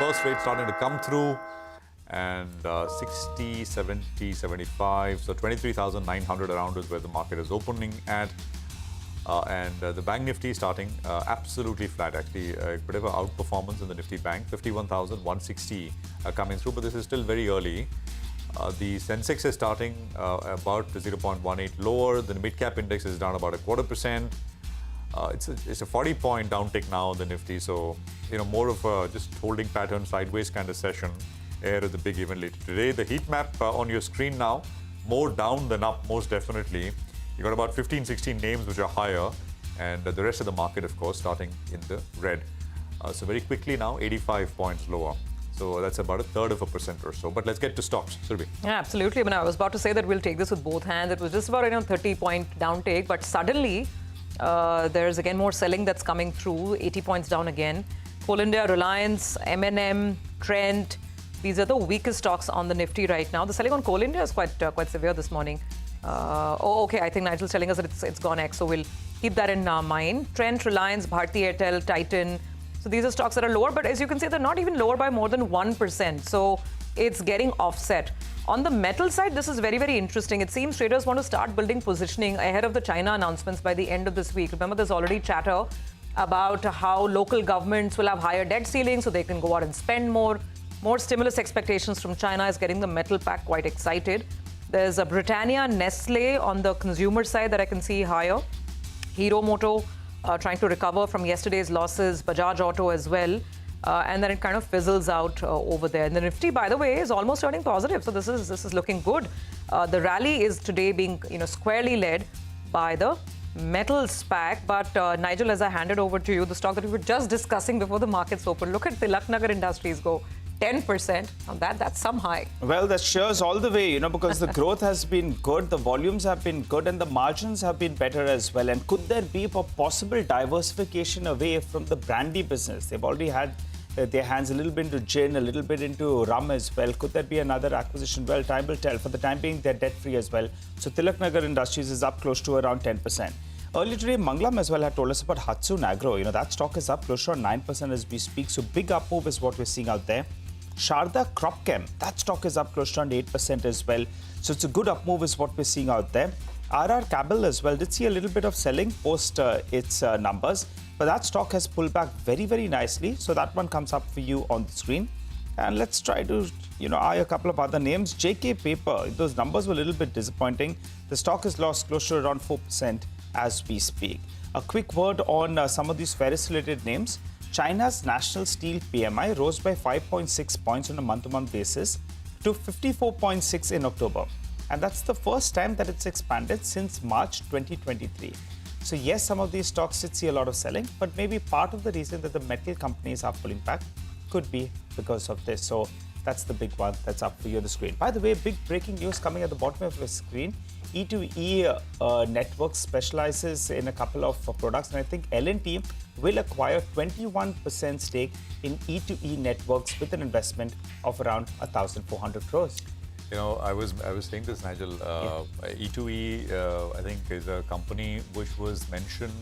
first rate starting to come through. And 60, 70, 75, so 23,900 around is where the market is opening at. The Bank Nifty starting absolutely flat, actually. A bit of an outperformance in the Nifty Bank, 51,160 coming through, but this is still very early. The Sensex is starting about 0.18 lower. The mid-cap index is down about 0.25%. It's a 40-point downtick now in the Nifty, so more of a just holding pattern, sideways kind of session ahead of the big event later today. The heat map on your screen now, more down than up, most definitely. You got about 15, 16 names which are higher, and the rest of the market, of course, starting in the red. So very quickly now, 85 points lower. So that's about 1/3% or so. But let's get to stocks. Surbhi. Yeah, absolutely. I mean, I was about to say that we'll take this with both hands. It was just about 30-point downtake, but suddenly there's again more selling that's coming through. 80 points down again. Coal India, Reliance, M&M, Trent. These are the weakest stocks on the Nifty right now. The selling on Coal India is quite severe this morning. Okay. I think Nigel's telling us that it's gone X, so we'll keep that in mind. Trent, Reliance, Bharti Airtel, Titan. So these are stocks that are lower, but as you can see, they're not even lower by more than 1%. So it's getting offset. On the metal side, this is very, very interesting. It seems traders want to start building positioning ahead of the China announcements by the end of this week. Remember, there's already chatter about how local governments will have higher debt ceilings so they can go out and spend more. More stimulus expectations from China is getting the metal pack quite excited. There's a Britannia, Nestle on the consumer side that I can see higher. Hero Moto trying to recover from yesterday's losses. Bajaj Auto as well. And then it kind of fizzles out over there. And the Nifty, by the way, is almost turning positive. So this is looking good. The rally is today being squarely led by the metals pack. But Nigel, as I hand it over to you, the stock that we were just discussing before the markets open, look at Tilak Nagar Industries go 10%. Now that's some high. Well, that shows all the way, because the growth has been good, the volumes have been good, and the margins have been better as well. And could there be a possible diversification away from the brandy business? They've already had their hands a little bit into gin, a little bit into rum as well. Could there be another acquisition? Well, time will tell. For the time being, they're debt-free as well. So Tilak Nagar Industries is up close to around 10%. Earlier today, Manglam as well had told us about Hatsun Agro. That stock is up close to 9% as we speak. So big up move is what we're seeing out there. Sharda Cropchem, that stock is up close to around 8% as well. So it's a good up move is what we're seeing out there. RR Cabell as well did see a little bit of selling post its numbers. But that stock has pulled back very, very nicely. So that one comes up for you on the screen. And let's try to, eye a couple of other names. JK Paper, those numbers were a little bit disappointing. The stock has lost close to around 4% as we speak. A quick word on some of these ferrous-related names. China's national steel PMI rose by 5.6 points on a month-to-month basis to 54.6 in October. And that's the first time that it's expanded since March 2023. So yes, some of these stocks did see a lot of selling, but maybe part of the reason that the metal companies are pulling back could be because of this. So that's the big one that's up for you on the screen. By the way, big breaking news coming at the bottom of your screen. E2E Network specializes in a couple of products, and I think L&T will acquire 21% stake in E2E Networks with an investment of around 1,400 crores. I was saying this, Nigel. E2E, I think, is a company which was mentioned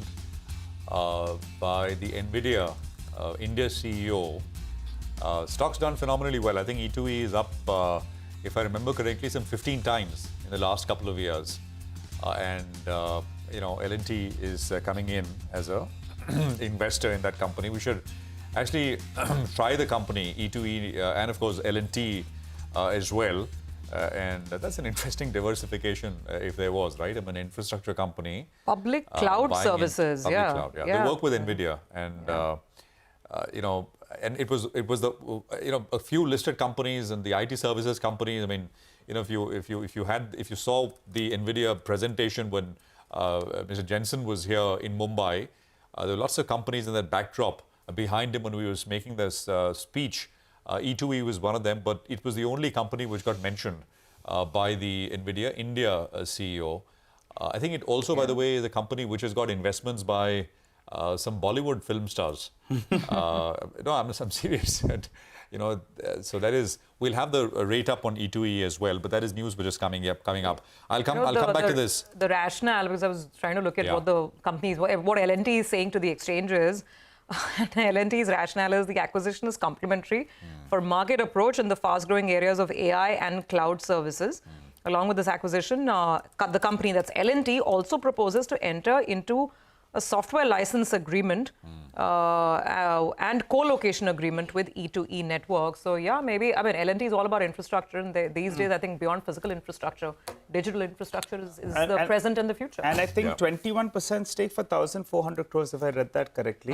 by the NVIDIA India CEO. Stock's done phenomenally well. I think E2E is up, if I remember correctly, some 15 times in the last couple of years. L&T is coming in as a investor in that company. We should actually try the company, E2E, and of course L&T as well. And that's an interesting diversification if there was, right? I'm an infrastructure company. Public cloud services, public cloud, yeah. They work with NVIDIA, and and it was the a few listed companies and the IT services companies. I mean, if you saw the NVIDIA presentation when Mr. Jensen was here in Mumbai, there were lots of companies in that backdrop behind him when he was making this speech. E2E was one of them, but it was the only company which got mentioned by the NVIDIA India CEO. I think it also, by the way, is a company which has got investments by some Bollywood film stars. No, I'm serious. So that is, we'll have the rate up on E2E as well, but that is news which is coming up. I'll come back to this. The rationale, because I was trying to look at what the companies, what L&T is saying to the exchanges. And L&T's rationale is the acquisition is complementary for market approach in the fast-growing areas of AI and cloud services. Along with this acquisition, the company, that's L&T, also proposes to enter into a software license agreement and co-location agreement with E2E Network. So yeah, maybe, I mean, L&T is all about infrastructure, and these days, I think beyond physical infrastructure, digital infrastructure is the present and the future. And I think 21% stake for 1,400 crores, if I read that correctly.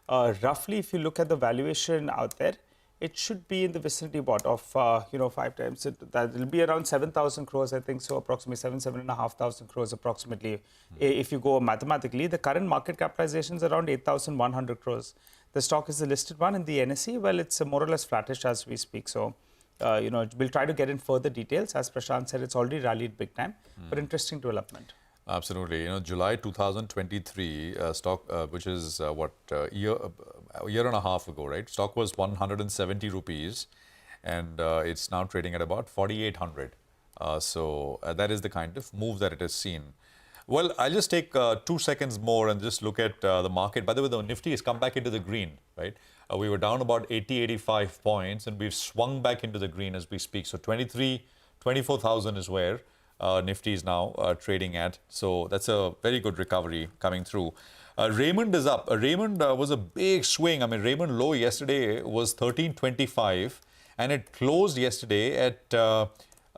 Roughly, if you look at the valuation out there, it should be in the vicinity of 5 times. That will be around 7,000 crores, I think, so approximately 7,500 crores approximately. If you go mathematically, the current market capitalization is around 8,100 crores. The stock is the listed one in the NSE. Well, it's more or less flattish as we speak. So, we'll try to get in further details. As Prashant said, it's already rallied big time, but interesting development. Absolutely. July 2023 stock, which is a year and a half ago, right? Stock was 170 rupees, and it's now trading at about 4,800. So that is the kind of move that it has seen. Well, I'll just take 2 seconds more and just look at the market. By the way, the Nifty has come back into the green, right? We were down about 85 points, and we've swung back into the green as we speak. So 24,000 is where Nifty is now trading at. So that's a very good recovery coming through. Raymond is up. Raymond was a big swing. I mean, Raymond low yesterday was 1325, and it closed yesterday at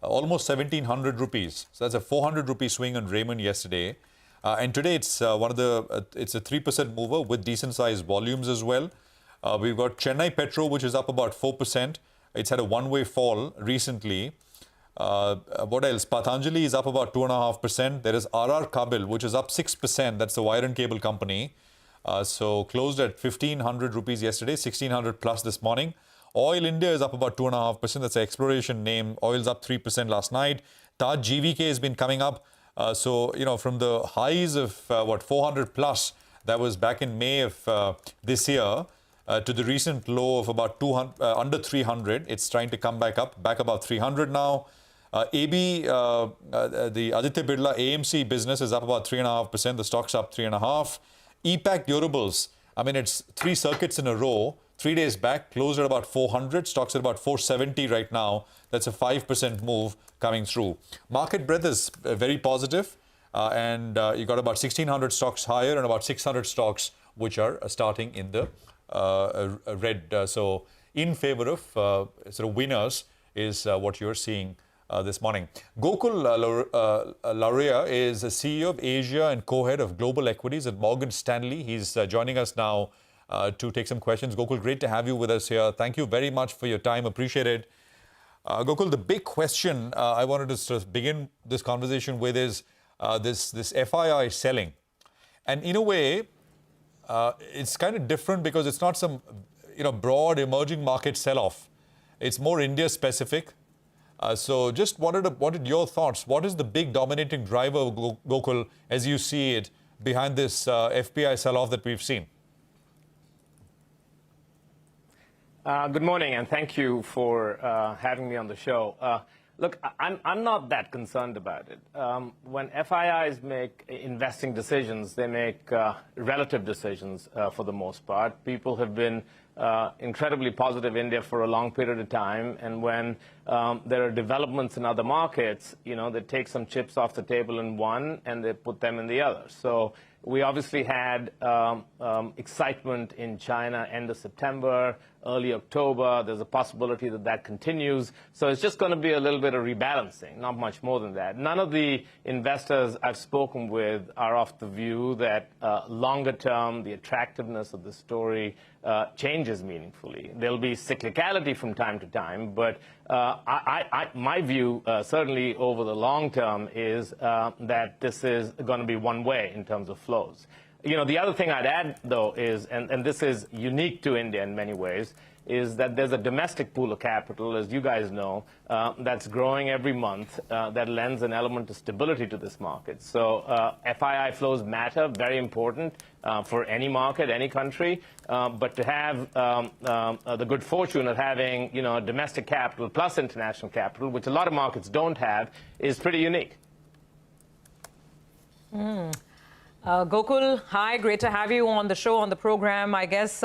almost 1,700 rupees. So that's a 400 rupee swing on Raymond yesterday. And today it's it's a 3% mover with decent sized volumes as well. We've got Chennai Petro, which is up about 4%. It's had a one-way fall recently. What else? Patanjali is up about 2.5%. There is RR Kabil, which is up 6%. That's the wire and cable company. So closed at 1,500 rupees yesterday, 1,600 plus this morning. Oil India is up about 2.5%. That's an exploration name. Oil's up 3% last night. Taj GVK has been coming up. From the highs of 400 plus, that was back in May of this year, to the recent low of about 200, under 300. It's trying to come back up, back about 300 now. AB, the Aditya Birla AMC business is up about 3.5%. The stock's up 3.5%. EPAC Durables, I mean, it's 3 circuits in a row. 3 days back, closed at about 400. Stock's at about 470 right now. That's a 5% move coming through. Market breadth is very positive. And you got about 1,600 stocks higher and about 600 stocks which are starting in the red. So in favor of sort of winners is what you're seeing this morning. Gokul Laroia is the CEO of Asia and co-head of global equities at Morgan Stanley. He's joining us now to take some questions. Gokul, great to have you with us here. Thank you very much for your time. Appreciate it. Gokul, the big question I wanted to sort of begin this conversation with is this FII selling. And in a way, it's kind of different because it's not some broad emerging market sell-off. It's more India specific. So just wanted your thoughts. What is the big dominating driver, Gokul, as you see it, behind this FPI sell-off that we've seen? Good morning, and thank you for having me on the show. Look, I'm not that concerned about it. When FIIs make investing decisions, they make relative decisions for the most part. People have been incredibly positive in India for a long period of time, and when there are developments in other markets, they take some chips off the table in one and they put them in the other. So we obviously had excitement in China end of September, early October. There's a possibility that that continues. So it's just going to be a little bit of rebalancing, not much more than that. None of the investors I've spoken with are of the view that longer term, the attractiveness of the story changes meaningfully. There'll be cyclicality from time to time, but my view, certainly over the long term, is that this is going to be one way in terms of flows. The other thing I'd add, though, is, and this is unique to India in many ways, is that there's a domestic pool of capital, as you guys know, that's growing every month, that lends an element of stability to this market. So FII flows matter, very important for any market, any country. But to have the good fortune of having, domestic capital plus international capital, which a lot of markets don't have, is pretty unique. Gokul, hi, great to have you on the show, on the program. I guess,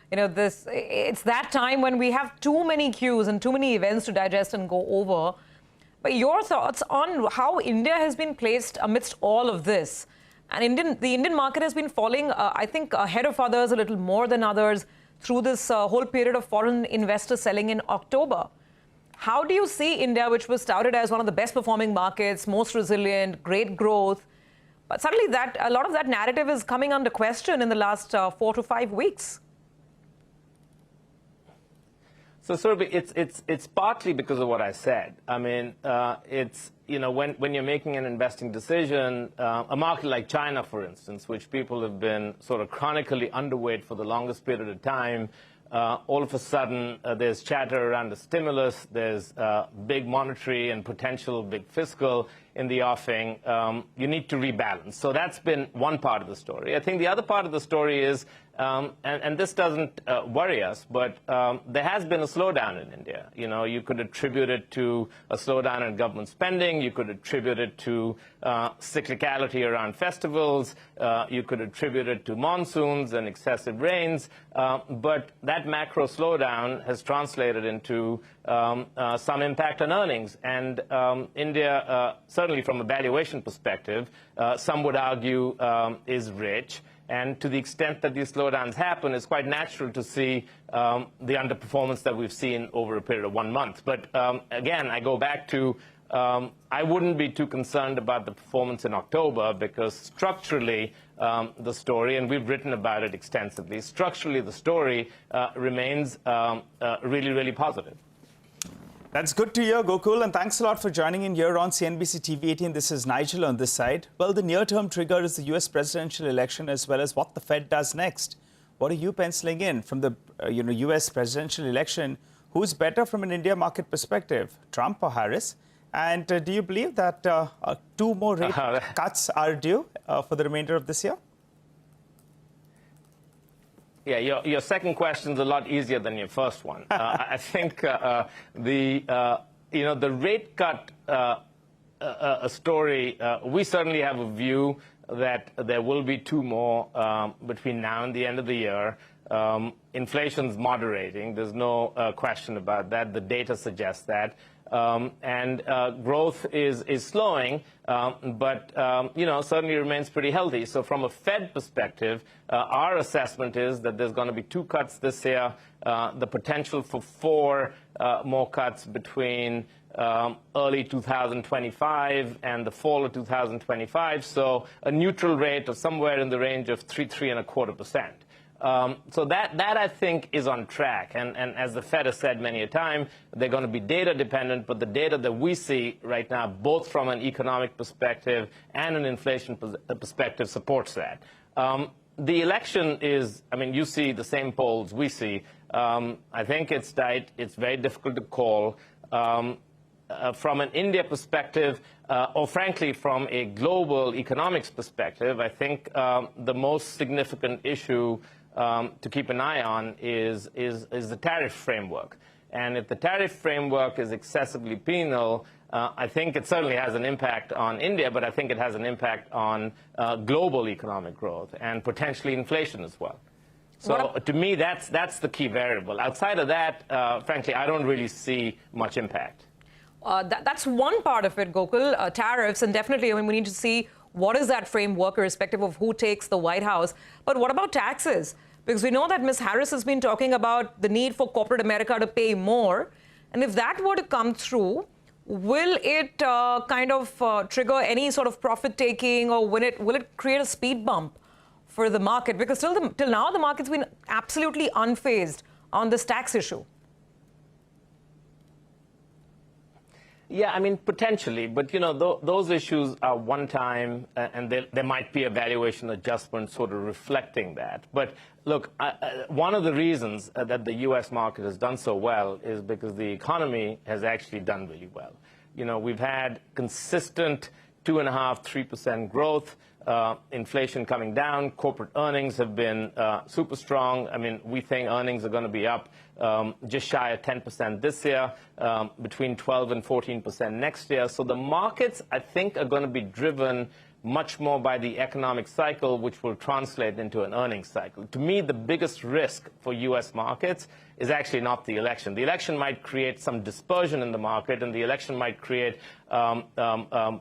it's that time when we have too many cues and too many events to digest and go over. But your thoughts on how India has been placed amidst all of this? And the Indian market has been falling, I think, ahead of others, a little more than others, through this whole period of foreign investor selling in October. How do you see India, which was touted as one of the best performing markets, most resilient, great growth, but suddenly a lot of that narrative is coming under question in the last 4 to 5 weeks? So, Surabhi, it's partly because of what I said. I mean, when you're making an investing decision, a market like China, for instance, which people have been sort of chronically underweight for the longest period of time, all of a sudden there's chatter around the stimulus, there's big monetary and potential big fiscal in the offing. You need to rebalance. So that's been one part of the story. I think the other part of the story is, and this doesn't worry us, but there has been a slowdown in India. You could attribute it to a slowdown in government spending. You could attribute it to cyclicality around festivals. You could attribute it to monsoons and excessive rains. But that macro slowdown has translated into some impact on earnings. And India, certainly from a valuation perspective, some would argue is rich. And to the extent that these slowdowns happen, it's quite natural to see the underperformance that we've seen over a period of 1 month. But again, I go back to I wouldn't be too concerned about the performance in October, because structurally the story, and we've written about it extensively, structurally the story remains really, really positive. That's good to hear, Gokul, and thanks a lot for joining in here on CNBC TV18. This is Nigel on this side. Well, the near-term trigger is the US presidential election, as well as what the Fed does next. What are you penciling in from the US presidential election? Who's better from an India market perspective, Trump or Harris? And do you believe that 2 more rate cuts are due for the remainder of this year? Yeah, your second question is a lot easier than your first one. I think the rate cut story, we certainly have a view that there will be 2 more between now and the end of the year. Inflation's moderating. There's no question about that. The data suggests that. And growth is slowing, but certainly remains pretty healthy. So from a Fed perspective, our assessment is that there's going to be 2 cuts this year, the potential for 4 more cuts between early 2025 and the fall of 2025. So a neutral rate of somewhere in the range of 3–3.25%. So that I think is on track, and as the Fed has said many a time, they're going to be data dependent, but the data that we see right now, both from an economic perspective and an inflation perspective, supports that. The election is, you see the same polls we see. I think it's tight. It's very difficult to call. From an India perspective, or frankly from a global economics perspective, I think the most significant issue to keep an eye on is the tariff framework. And if the tariff framework is excessively penal, I think it certainly has an impact on India, but I think it has an impact on global economic growth and potentially inflation as well. So to me, that's the key variable. Outside of that, frankly, I don't really see much impact. That's one part of it, Gokul, tariffs, and definitely, we need to see what is that framework, irrespective of who takes the White House. But what about taxes? Because we know that Ms. Harris has been talking about the need for corporate America to pay more. And if that were to come through, will it trigger any sort of profit-taking, or will it create a speed bump for the market? Because till now, the market's been absolutely unfazed on this tax issue. Yeah, potentially, but those issues are one time, and there might be a valuation adjustment sort of reflecting that. But look, one of the reasons that the U.S. market has done so well is because the economy has actually done really well. We've had consistent 2.5–3% growth. Inflation coming down, corporate earnings have been super strong. We think earnings are going to be up just shy of 10% this year, between 12 and 14% next year. So the markets, I think, are going to be driven much more by the economic cycle, which will translate into an earnings cycle. To me, the biggest risk for U.S. markets is actually not the election. The election might create some dispersion in the market, and the election might create a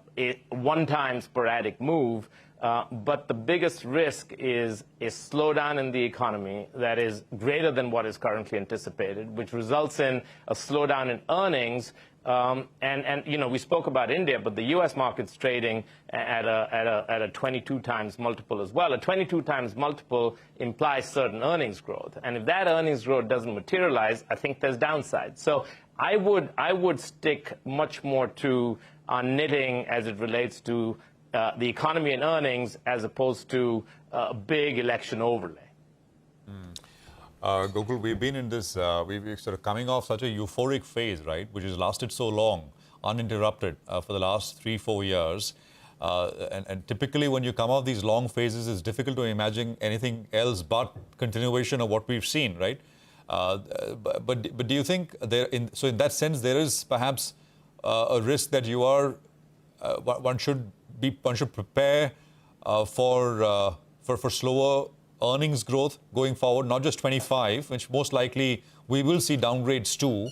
one-time sporadic move. But the biggest risk is a slowdown in the economy that is greater than what is currently anticipated, which results in a slowdown in earnings. And you know, we spoke about India, but the U.S. market's trading at a 22 times multiple as well. A 22 times multiple implies certain earnings growth, and if that earnings growth doesn't materialize, I think there's downside. So I would stick much more to our knitting as it relates to the economy and earnings, as opposed to a big election overlay. Gokul, we've been in this, we're sort of coming off such a euphoric phase, right, which has lasted so long, uninterrupted for the last 3-4 years. And typically when you come off these long phases, it's difficult to imagine anything else but continuation of what we've seen, right? But do you think so in that sense there is perhaps a risk that you are one should prepare for slower earnings growth going forward, not just 25, which most likely we will see downgrades too,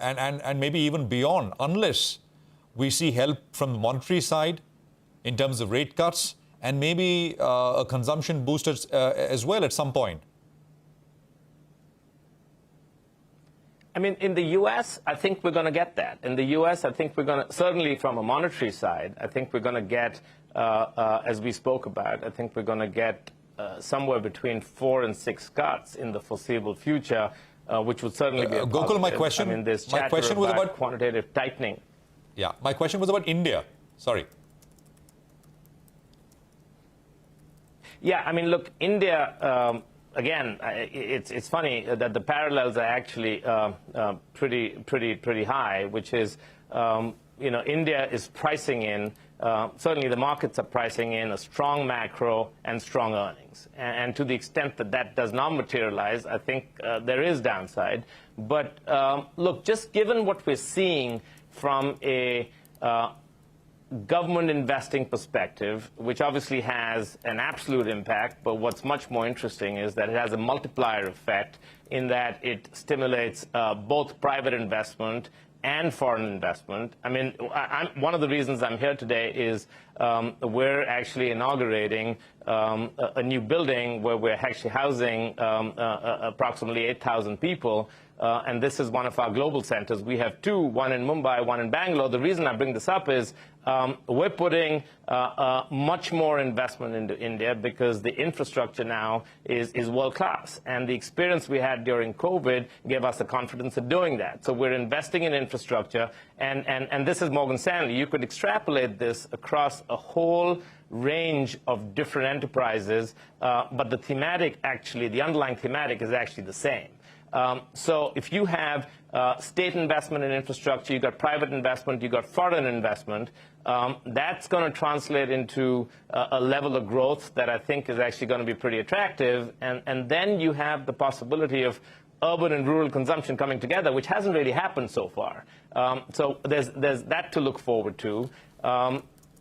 and maybe even beyond, unless we see help from the monetary side in terms of rate cuts and maybe a consumption boost as well at some point. I mean, in the U.S., I think we're going to get that. In the U.S., I think we're going to, certainly from a monetary side, I think we're going to get, as we spoke about, I think we're going to get somewhere between 4 and 6 cuts in the foreseeable future, which would certainly be a Gokul, my question, I mean, there's chatter was about quantitative tightening. Yeah, my question was about India. Sorry. Yeah, I mean, look, India, again, it's funny that the parallels are actually pretty high, which is, you know, India is pricing in, certainly the markets are pricing in a strong macro and strong earnings. And to the extent that that does not materialize, I think there is downside. But look, just given what we're seeing from a government investing perspective, which obviously has an absolute impact, but what's much more interesting is that it has a multiplier effect in that it stimulates both private investment and foreign investment. I mean, one of the reasons I'm here today is we're actually inaugurating a new building where we're actually housing approximately 8,000 people. And this is one of our global centers. We have 2, one in Mumbai, one in Bangalore. The reason I bring this up is we're putting much more investment into India because the infrastructure now is world-class. And the experience we had during COVID gave us the confidence of doing that. So we're investing in infrastructure. And this is Morgan Stanley. You could extrapolate this across a whole range of different enterprises. But the thematic, actually, the underlying thematic is actually the same. So if you have state investment in infrastructure, you've got private investment, you've got foreign investment, that's going to translate into a level of growth that I think is actually going to be pretty attractive. And then you have the possibility of urban and rural consumption coming together, which hasn't really happened so far. So there's that to look forward to.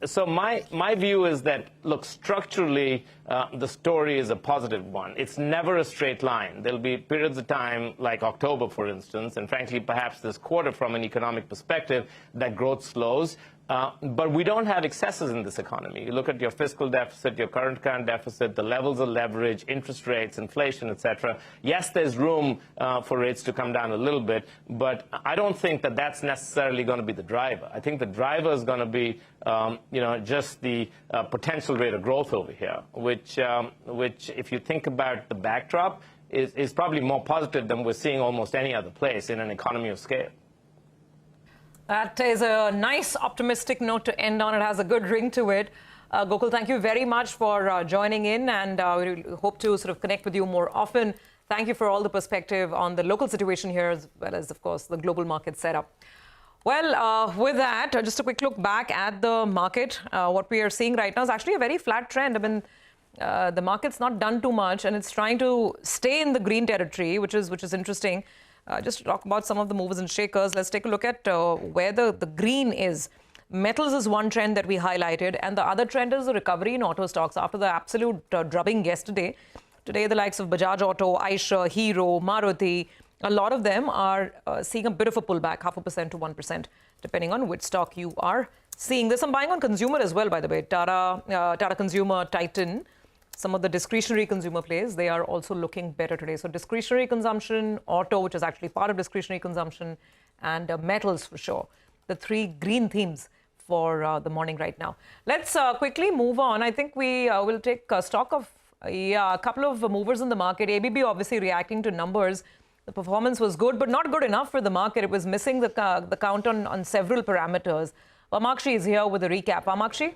So my view is that, look, structurally, the story is a positive one. It's never a straight line. There'll be periods of time, like October, for instance, and frankly, perhaps this quarter from an economic perspective, that growth slows. But we don't have excesses in this economy. You look at your fiscal deficit, your current account deficit, the levels of leverage, interest rates, inflation, etc. Yes, there's room for rates to come down a little bit, but I don't think that that's necessarily going to be the driver. I think the driver is going to be, you know, just the potential rate of growth over here, which if you think about the backdrop, is probably more positive than we're seeing almost any other place in an economy of scale. That is a nice optimistic note to end on. It has a good ring to it. Gokul, thank you very much for joining in, and we hope to sort of connect with you more often. Thank you for all the perspective on the local situation here, as well as, of course, the global market setup. Well, with that, just a quick look back at the market. What we are seeing right now is actually a very flat trend. I mean, the market's not done too much, and it's trying to stay in the green territory, which is interesting. Just to talk about some of the movers and shakers, let's take a look at where the green is. Metals is one trend that we highlighted, and the other trend is the recovery in auto stocks after the absolute drubbing yesterday. Today, the likes of Bajaj Auto, Eicher, Hero, Maruti, a lot of them are seeing a bit of a pullback, 0.5% to 1%, depending on which stock you are seeing. There's some buying on consumer as well, by the way. Tata Consumer, Titan, some of the discretionary consumer plays, they are also looking better today. So discretionary consumption, auto, which is actually part of discretionary consumption, and metals for sure. The three green themes for the morning right now. Let's quickly move on. I think we will take stock of a couple of movers in the market. ABB obviously reacting to numbers. The performance was good, but not good enough for the market. It was missing the count on several parameters. Vamakshi is here with a recap. Vamakshi?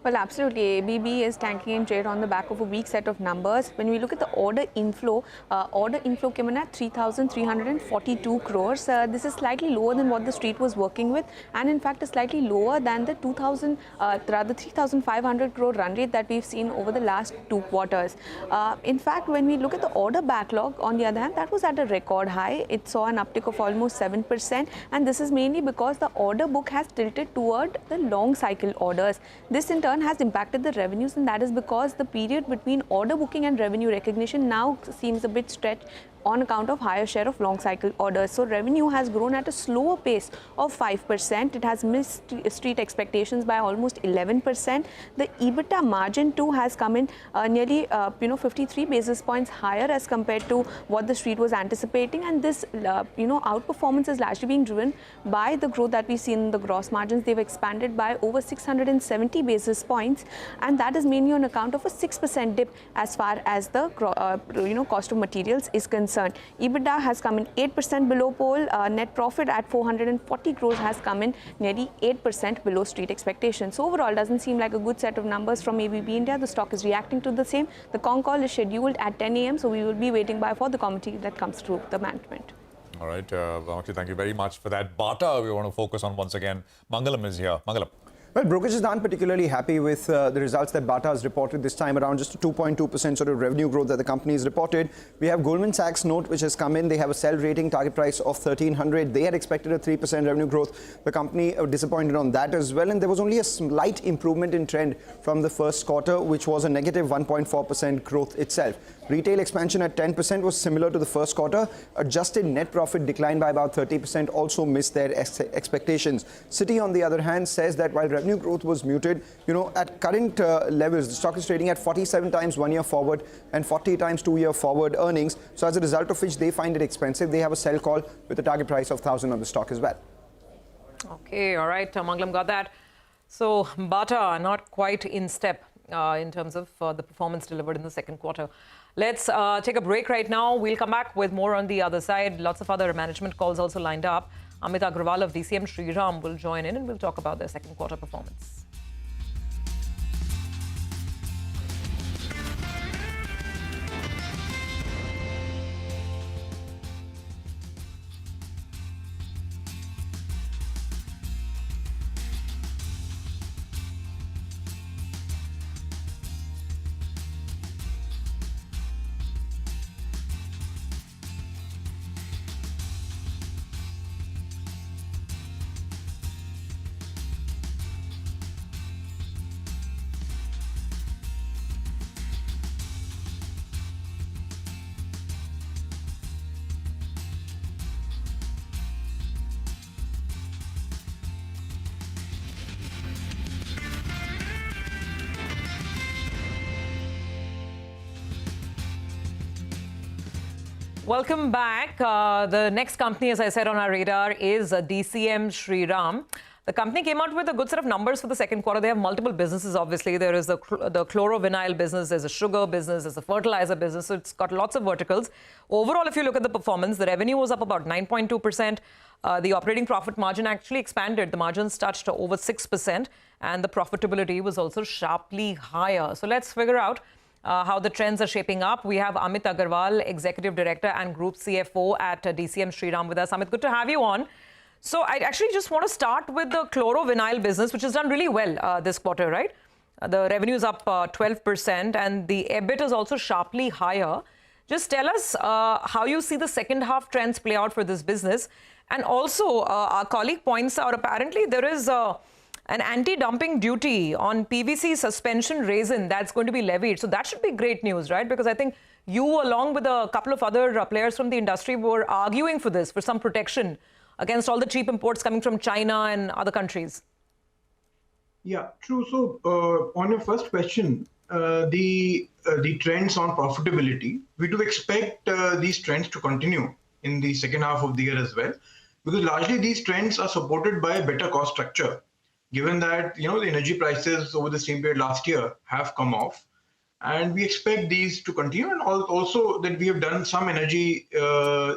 Well, absolutely. ABB is tanking in trade on the back of a weak set of numbers. When we look at the order inflow came in at 3,342 crores. This is slightly lower than what the street was working with, and in fact is slightly lower than the 3,500 crore run rate that we've seen over the last 2 quarters. In fact, when we look at the order backlog, on the other hand, that was at a record high. It saw an uptick of almost 7%, and this is mainly because the order book has tilted toward the long cycle orders. This in turn has impacted the revenues, and that is because the period between order booking and revenue recognition now seems a bit stretched on account of higher share of long cycle orders. So revenue has grown at a slower pace of 5%. It has missed street expectations by almost 11%. The EBITDA margin too has come in nearly 53 basis points higher as compared to what the street was anticipating, and this outperformance is largely being driven by the growth that we've seen in the gross margins. They've expanded by over 670 basis points, and that is mainly on account of a 6% dip as far as the cost of materials is concerned. EBITDA has come in 8% below pole. Net profit at 440 crores has come in nearly 8% below street expectations. So overall, doesn't seem like a good set of numbers from ABB India. The stock is reacting to the same. The con call is scheduled at 10 a.m. So we will be waiting for the committee that comes through the management. All right, Vamakshi, thank you very much for that. Bata, we want to focus on once again. Mangalam is here. Mangalam. Well, brokerages aren't particularly happy with the results that Bata has reported this time around, just a 2.2% sort of revenue growth that the company has reported. We have Goldman Sachs note which has come in. They have a sell rating target price of 1,300. They had expected a 3% revenue growth. The company disappointed on that as well. And there was only a slight improvement in trend from the first quarter, which was a negative 1.4% growth itself. Retail expansion at 10% was similar to the first quarter. Adjusted net profit declined by about 30%, also missed their expectations. Citi, on the other hand, says that while revenue growth was muted, at current levels, the stock is trading at 47 times 1 year forward and 40 times 2 year forward earnings. So as a result of which they find it expensive. They have a sell call with a target price of 1,000 on the stock as well. Okay, all right. Mangalam got that. So Bata not quite in step in terms of the performance delivered in the second quarter. Let's take a break right now. We'll come back with more on the other side. Lots of other management calls also lined up. Amit Agrawal of DCM Shriram will join in and we'll talk about their second quarter performance. Welcome back. The next company, as I said, on our radar is DCM Shriram. The company came out with a good set of numbers for the second quarter. They have multiple businesses, obviously. There is the chlorovinyl business, there's a sugar business, there's a fertilizer business. So it's got lots of verticals. Overall, if you look at the performance, the revenue was up about 9.2%. The operating profit margin actually expanded. The margins touched over 6%. And the profitability was also sharply higher. So let's figure out how the trends are shaping up. We have Amit Agrawal, Executive Director and Group CFO at DCM Shriram with us. Amit, good to have you on. So I actually just want to start with the chlorovinyl business, which has done really well this quarter, right? The revenue is up 12% and the EBIT is also sharply higher. Just tell us how you see the second half trends play out for this business. And also, our colleague points out, apparently there is an anti-dumping duty on PVC suspension resin that's going to be levied. So that should be great news, right? Because I think you, along with a couple of other players from the industry, were arguing for this, for some protection against all the cheap imports coming from China and other countries. Yeah, true. So on your first question, the trends on profitability, we do expect these trends to continue in the second half of the year as well, because largely these trends are supported by a better cost structure, given that the energy prices over the same period last year have come off, and we expect these to continue, and also that we have done some energy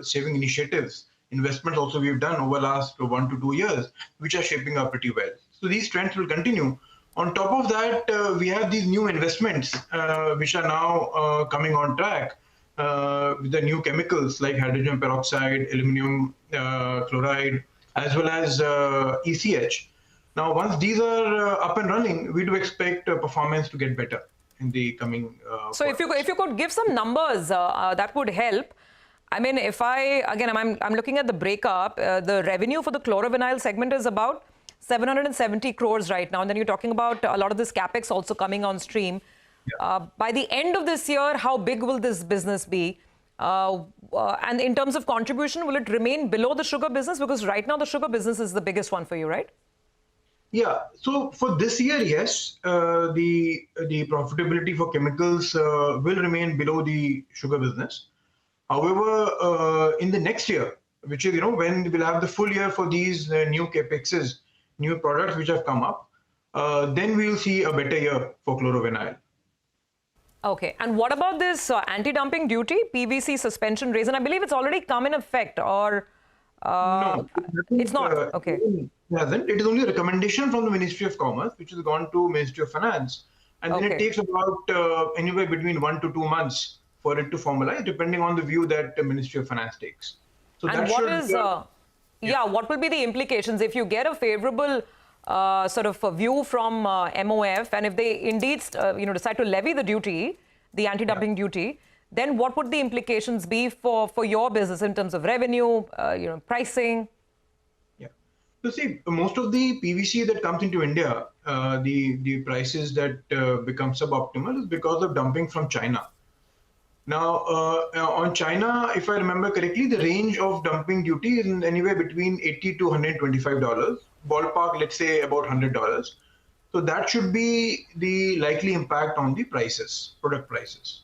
saving initiatives, investments also we have done over the last 1 to 2 years, which are shaping up pretty well. So these trends will continue. On top of that, we have these new investments which are now coming on track with the new chemicals like hydrogen peroxide, aluminum chloride, as well as ECH. Now, once these are up and running, we do expect performance to get better in the coming So if you could give some numbers, that would help. I mean, if I'm looking at the breakup, the revenue for the chlorovinyl segment is about 770 crores right now. And then you're talking about a lot of this capex also coming on stream. Yeah. By the end of this year, how big will this business be? And in terms of contribution, will it remain below the sugar business? Because right now the sugar business is the biggest one for you, right? Yeah. So for this year, yes, the profitability for chemicals will remain below the sugar business. However, in the next year, which is when we'll have the full year for these new capexes, new products which have come up, then we'll see a better year for chlorovinyl. Okay. And what about this anti-dumping duty, PVC suspension resin? I believe it's already come in effect, or no, it's not. Okay. It hasn't. It is only a recommendation from the Ministry of Commerce, which has gone to Ministry of Finance, and then it takes about anywhere between 1 to 2 months for it to formalize, depending on the view that the Ministry of Finance takes. So and what will be the implications if you get a favorable sort of a view from MOF, and if they indeed decide to levy the duty, the anti-dumping duty, then what would the implications be for your business in terms of revenue, pricing? Yeah. So see, most of the PVC that comes into India, the prices that become suboptimal is because of dumping from China. Now, on China, if I remember correctly, the range of dumping duty is anywhere between $80 to $125, ballpark, let's say about $100. So that should be the likely impact on the prices, product prices.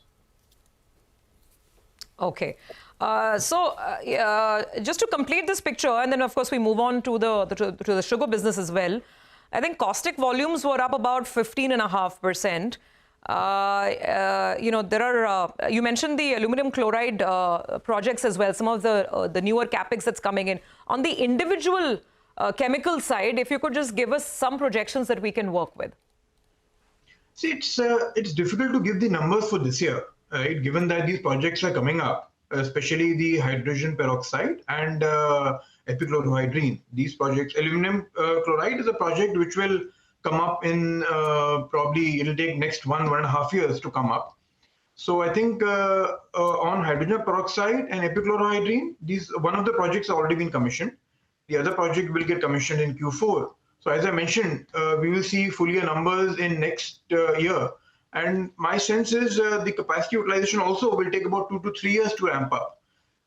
Okay. Just to complete this picture, and then of course we move on to the sugar business as well. I think caustic volumes were up about 15.5%. You mentioned the aluminum chloride projects as well, some of the newer capex that's coming in. On the individual chemical side, if you could just give us some projections that we can work with. See, it's difficult to give the numbers for this year, right? Given that these projects are coming up, especially the hydrogen peroxide and epichlorohydrin. These projects, aluminum chloride is a project which will come up in probably it'll take next 1.5 years to come up. So I think on hydrogen peroxide and epichlorohydrin, one of the projects has already been commissioned. The other project will get commissioned in Q4. So as I mentioned, we will see full year numbers in next year. And my sense is the capacity utilization also will take about 2 to 3 years to ramp up.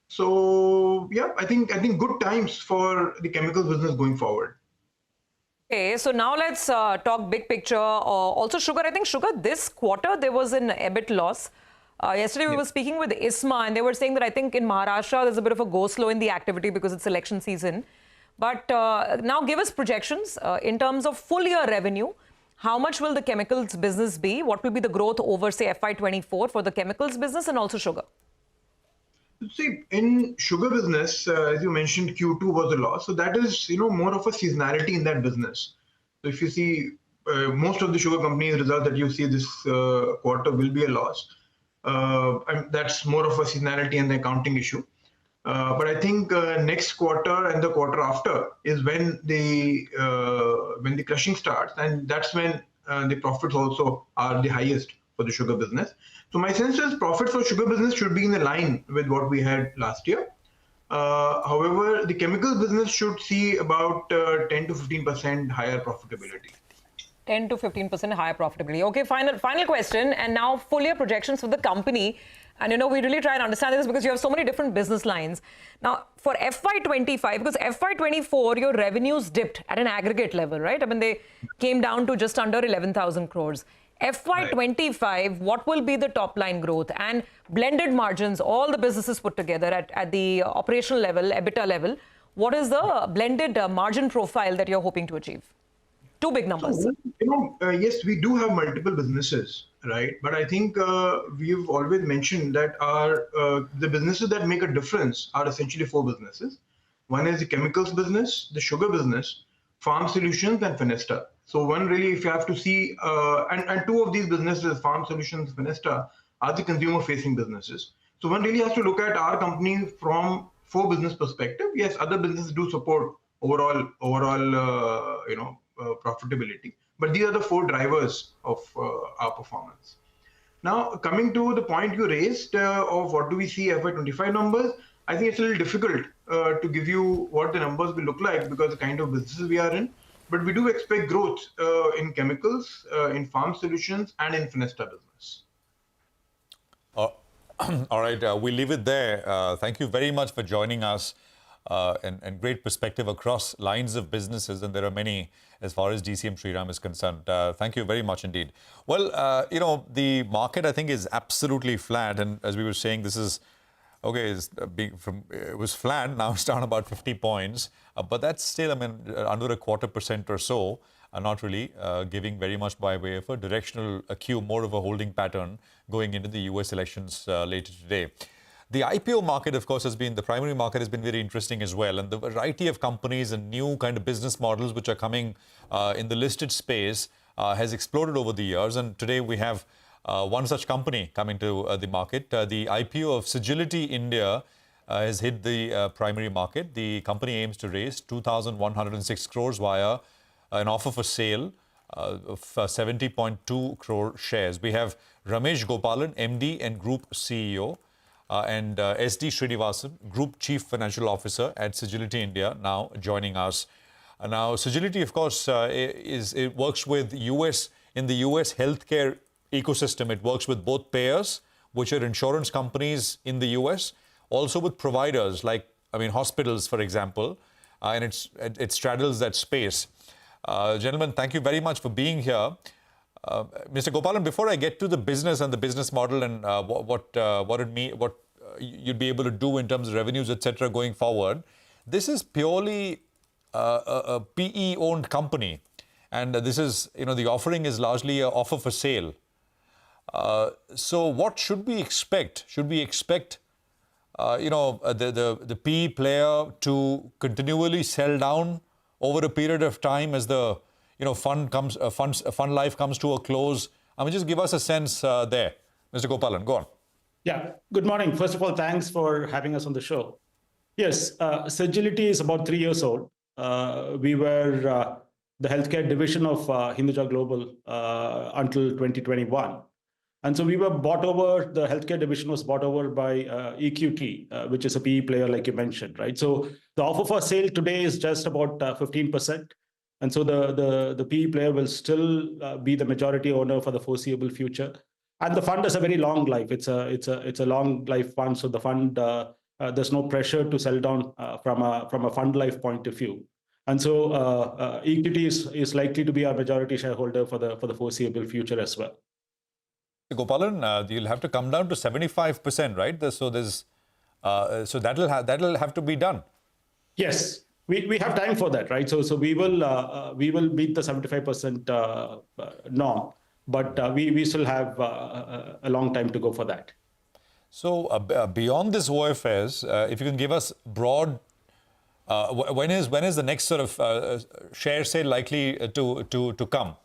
So yeah, I think good times for the chemicals business going forward. Okay, so now let's talk big picture. Also sugar, I think sugar this quarter there was an EBIT loss. Yesterday we were speaking with ISMA and they were saying that I think in Maharashtra there's a bit of a go slow in the activity because it's election season. But now give us projections in terms of full year revenue. How much will the chemicals business be? What will be the growth over say FY24 for the chemicals business and also sugar? See, in sugar business, as you mentioned, Q2 was a loss. So that is, more of a seasonality in that business. So if you see most of the sugar companies' results that you see this quarter will be a loss. And that's more of a seasonality and the accounting issue. But I think next quarter and the quarter after is when the crushing starts, and that's when the profits also are the highest for the sugar business. So my sense is profits for sugar business should be in the line with what we had last year. However, the chemicals business should see about 10 to 15% higher profitability. 10 to 15% higher profitability. Okay, final question. And now full year projections for the company. And we really try and understand this because you have so many different business lines. Now, for FY25, because FY24, your revenues dipped at an aggregate level, right? I mean, they came down to just under 11,000 crores. FY25, what will be the top line growth and blended margins, all the businesses put together at the operational level, EBITDA level? What is the blended margin profile that you're hoping to achieve? Two big numbers. So, yes, we do have multiple businesses, right? But I think we've always mentioned that the businesses that make a difference are essentially four businesses. One is the chemicals business, the sugar business, farm solutions, and Fenesta. So one really, if you have to see, and two of these businesses, farm solutions, Fenesta, are the consumer-facing businesses. So one really has to look at our company from four business perspective. Yes, other businesses do support overall, profitability. But these are the four drivers of our performance. Now, coming to the point you raised of what do we see FY25 numbers, I think it's a little difficult to give you what the numbers will look like because the kind of businesses we are in. But we do expect growth in chemicals, in farm solutions, and in Fenesta business. All right, we'll leave it there. Thank you very much for joining us. And great perspective across lines of businesses, and there are many as far as DCM Shriram is concerned. Thank you very much indeed. Well, the market, I think, is absolutely flat, and as we were saying, this is okay. It was flat, now it's down about 50 points, but that's still, under a 0.25% or so. Not really giving very much by way of a directional cue, more of a holding pattern going into the US elections later today. The IPO market, of course, the primary market has been very interesting as well. And the variety of companies and new kind of business models which are coming in the listed space has exploded over the years. And today we have one such company coming to the market. The IPO of Sagility India has hit the primary market. The company aims to raise 2,106 crores via an offer for sale of 70.2 crore shares. We have Ramesh Gopalan, MD and Group CEO. And SD Srinivasan, Group Chief Financial Officer at Sagility India, now joining us. Now, Sagility, of course, it works with in the US healthcare ecosystem. It works with both payers, which are insurance companies in the US, also with providers like, hospitals, for example, and it straddles that space. Gentlemen, thank you very much for being here. Mr. Gopalan, before I get to the business and the business model and what you'd be able to do in terms of revenues, etc., going forward, this is purely a PE-owned company, and this is, the offering is largely an offer for sale. So, what should we expect? Should we expect, the PE player to continually sell down over a period of time as the fund life comes to a close? Just give us a sense there. Mr. Gopalan, go on. Yeah, good morning. First of all, thanks for having us on the show. Yes, Sagility is about 3 years old. We were the healthcare division of Hinduja Global until 2021. And so we were bought over, the healthcare division was bought over by EQT, which is a PE player, like you mentioned, right? So the offer for sale today is just about 15%. And so the PE player will still be the majority owner for the foreseeable future. And the fund has a very long life. It's a long life fund. So the fund, there's no pressure to sell down from a fund life point of view. And so EQT is likely to be our majority shareholder for the foreseeable future as well. Gopalan, you'll have to come down to 75%, right? So that'll have to be done. Yes. We have time for that, right? So we will meet the 75% norm, but we still have a long time to go for that. So beyond this OFS, if you can give us broad, when is the next sort of share sale likely to come,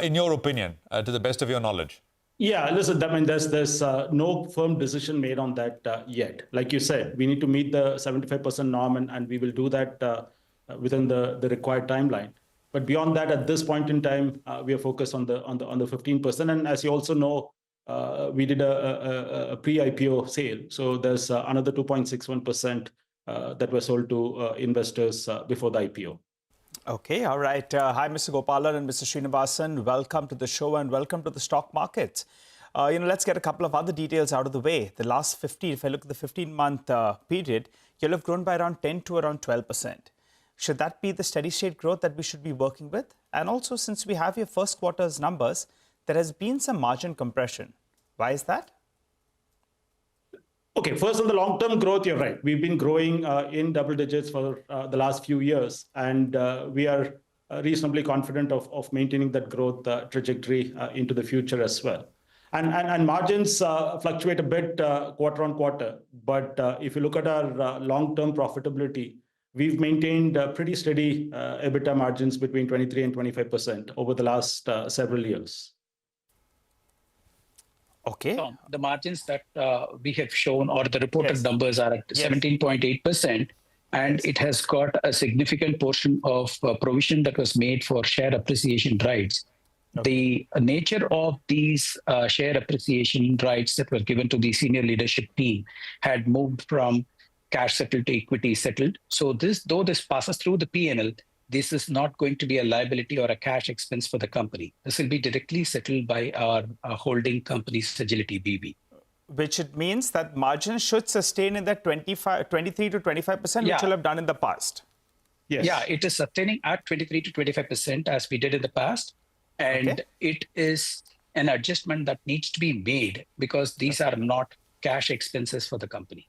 in your opinion, to the best of your knowledge? Yeah, listen, there's no firm decision made on that yet. Like you said, we need to meet the 75% norm, and we will do that within the required timeline. But beyond that, at this point in time, we are focused on the 15%. And as you also know, we did a pre-IPO sale. So there's another 2.61% that were sold to investors before the IPO. Okay, all right. Hi, Mr. Gopalan and Mr. Srinivasan. Welcome to the show and welcome to the stock markets. Let's get a couple of other details out of the way. The last 15, if I look at the 15-month period, you'll have grown by around 10 to around 12%. Should that be the steady state growth that we should be working with? And also, since we have your first quarter's numbers, there has been some margin compression. Why is that? Okay, first on the long-term growth, you're right. We've been growing in double digits for the last few years, and we are reasonably confident of maintaining that growth trajectory into the future as well. And margins fluctuate a bit quarter on quarter, but if you look at our long-term profitability, we've maintained pretty steady EBITDA margins between 23 and 25% over the last several years. Okay. So the margins that we have shown, or the reported numbers, are at 17.8%, and it has got a significant portion of provision that was made for share appreciation rights. The nature of these share appreciation rights that were given to the senior leadership team had moved from cash settled to equity settled. So though this passes through the P&L, this is not going to be a liability or a cash expense for the company. This will be directly settled by our holding company, Sagility BV. Which it means that margins should sustain in that 23 to 25%, which you'll have done in the past. Yes. Yeah, it is sustaining at 23 to 25% as we did in the past. And it is an adjustment that needs to be made because these are not cash expenses for the company.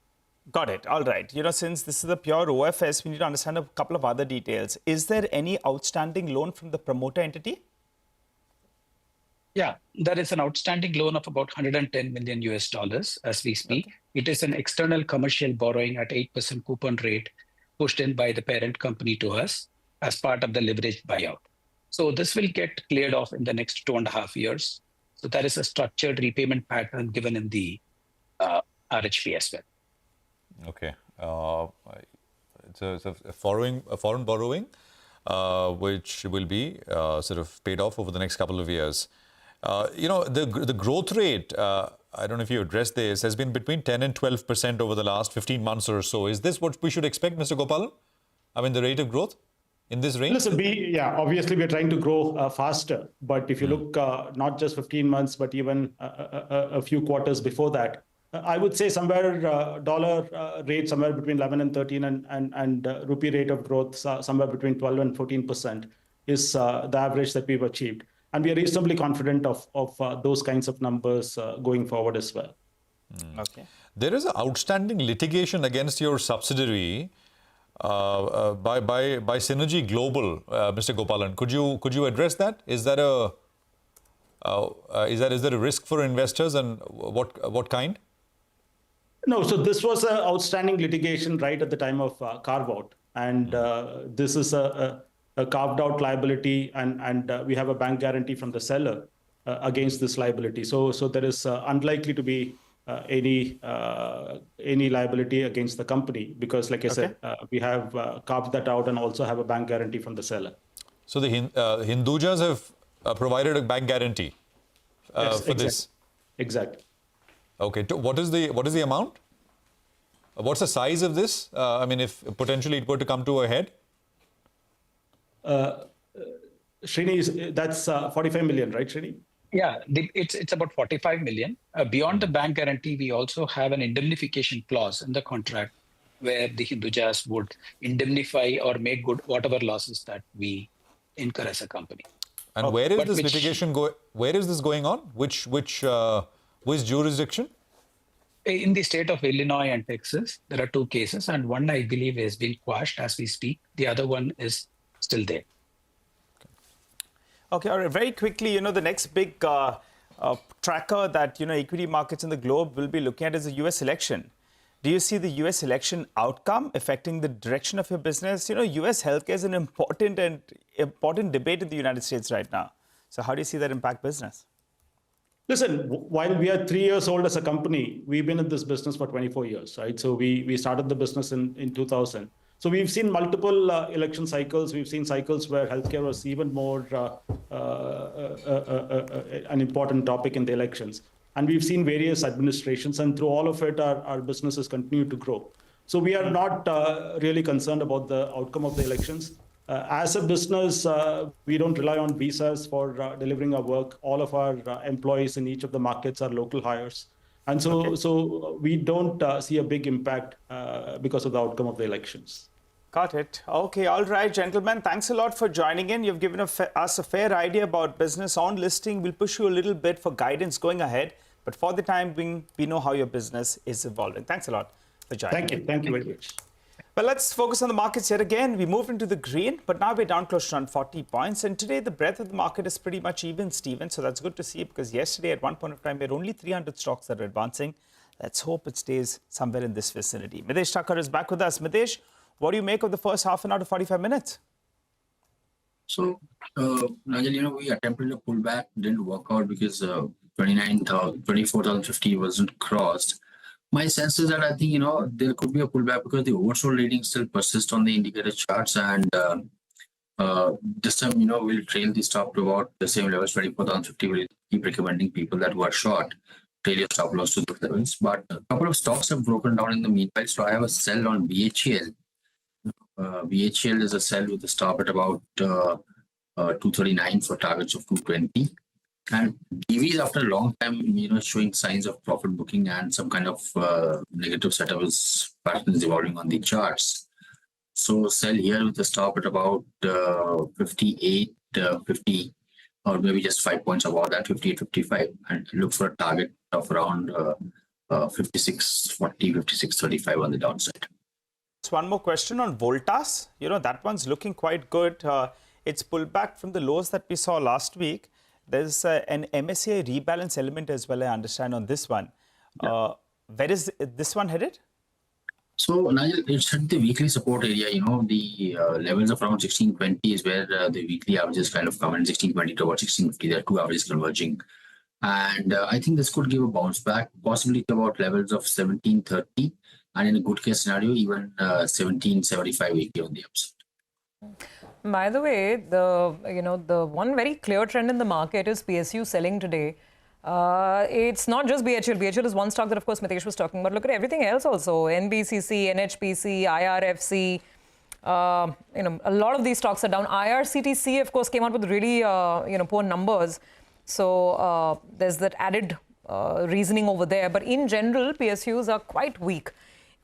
Got it. All right. Since this is a pure OFS, we need to understand a couple of other details. Is there any outstanding loan from the promoter entity? Yeah, there is an outstanding loan of about $110 million as we speak. Okay. It is an external commercial borrowing at 8% coupon rate pushed in by the parent company to us as part of the leveraged buyout. So this will get cleared off in the next 2.5 years. So there is a structured repayment pattern given in the RHP as well. Okay. It's a foreign borrowing, which will be sort of paid off over the next couple of years. The growth rate, I don't know if you addressed this, has been between 10 and 12% over the last 15 months or so. Is this what we should expect, Mr. Gopalan? I mean, the rate of growth in this range? Listen, obviously we're trying to grow faster. But if you look not just 15 months, but even a few quarters before that, I would say somewhere dollar rate somewhere between 11 and 13 and rupee rate of growth somewhere between 12 and 14% is the average that we've achieved. And we are reasonably confident of those kinds of numbers going forward as well. Okay. There is an outstanding litigation against your subsidiary by Synergy Global, Mr. Gopalan. Could you address that? Is there a risk for investors, and what kind? No, so this was an outstanding litigation right at the time of carve-out. And this is a carved-out liability, and we have a bank guarantee from the seller against this liability. So there is unlikely to be any liability against the company because, like I said, we have carved that out and also have a bank guarantee from the seller. So the Hindujas have provided a bank guarantee for this? Exactly. Okay. What is the amount? What's the size of this? I mean, if potentially it were to come to a head? Srini, that's 45 million, right, Srini? Yeah, it's about 45 million. Beyond the bank guarantee, we also have an indemnification clause in the contract where the Hindujas would indemnify or make good whatever losses that we incur as a company. And where is this litigation Where is this going on? Which jurisdiction? In the state of Illinois and Texas, there are 2 cases, and one I believe is being quashed as we speak. The other one is still there. Okay, all right. Very quickly, the next big tracker that equity markets in the globe will be looking at is the U.S. election. Do you see the U.S. election outcome affecting the direction of your business? U.S. healthcare is an important debate in the United States right now. So how do you see that impact business? Listen, while we are 3 years old as a company, we've been in this business for 24 years, right? So we started the business in 2000. So we've seen multiple election cycles. We've seen cycles where healthcare was even more an important topic in the elections. And we've seen various administrations, and through all of it, our businesses continue to grow. So we are not really concerned about the outcome of the elections. As a business, we don't rely on visas for delivering our work. All of our employees in each of the markets are local hires. And so we don't see a big impact because of the outcome of the elections. Got it. Okay, all right, gentlemen. Thanks a lot for joining in. You've given us a fair idea about business on listing. We'll push you a little bit for guidance going ahead. But for the time being, we know how your business is evolving. Thanks a lot for joining. Thank you. Thank you very much. Well, let's focus on the markets yet again. We moved into the green, but now we're down close to around 40 points. And today, the breadth of the market is pretty much even, Steven. So that's good to see, because yesterday, at one point of time, we had only 300 stocks that are advancing. Let's hope it stays somewhere in this vicinity. Mitesh Thakkar is back with us. Mitesh, what do you make of the first half an hour to 45 minutes? So, Nigel, we attempted a pullback, didn't work out because 24,050 wasn't crossed. My sense is that I think, there could be a pullback because the oversold readings still persist on the indicator charts. And this time, we'll trail the stop to about the same levels, 24,050. We'll keep recommending people that were short, trail your stop loss to those levels. But a couple of stocks have broken down in the meanwhile. So I have a sell on BHEL. BHEL is a sell with a stop at about 239 for targets of 220. And EVs, after a long time, showing signs of profit booking and some kind of negative setup patterns evolving on the charts. So sell here with a stop at about 58.50, or maybe just 5 points above that, 58.55, and look for a target of around 56.40, 56.35 on the downside. One more question on Voltas. That one's looking quite good. It's pulled back from the lows that we saw last week. There's an MSCI rebalance element as well, I understand, on this one. Yeah. Where is this one headed? So, Nigel, it's at the weekly support area. The levels of around 1620 is where the weekly averages kind of come in, 1620 to about 1650. There are two averages converging. And I think this could give a bounce back, possibly to about levels of 1730. And in a good case scenario, even 1775 weekly on the upside. By the way, the one very clear trend in the market is PSU selling today. It's not just BHL. BHL is one stock that, of course, Mitesh was talking about. Look at everything else also. NBCC, NHPC, IRFC. A lot of these stocks are down. IRCTC, of course, came out with really, poor numbers. So there's that added reasoning over there. But in general, PSUs are quite weak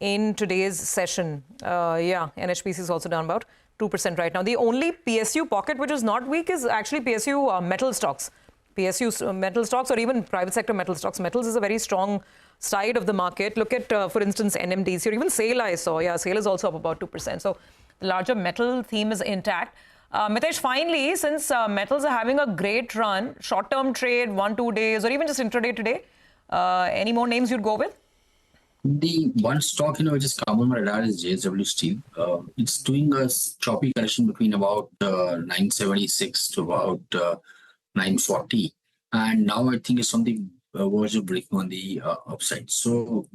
in today's session. NHPC is also down about 2% right now. The only PSU pocket which is not weak is actually PSU metal stocks. PSU metal stocks, or even private sector metal stocks. Metals is a very strong side of the market. Look at, for instance, NMDC, or even SAIL I saw. Yeah, SAIL is also up about 2%. So the larger metal theme is intact. Mitesh, finally, since metals are having a great run, short-term trade, 1-2 days, or even just intraday today, any more names you'd go with? The one stock, which is come on my radar is JSW Steel. It's doing a choppy correction between about 976 to about 940. And now I think it's on the verge of breaking on the upside. So,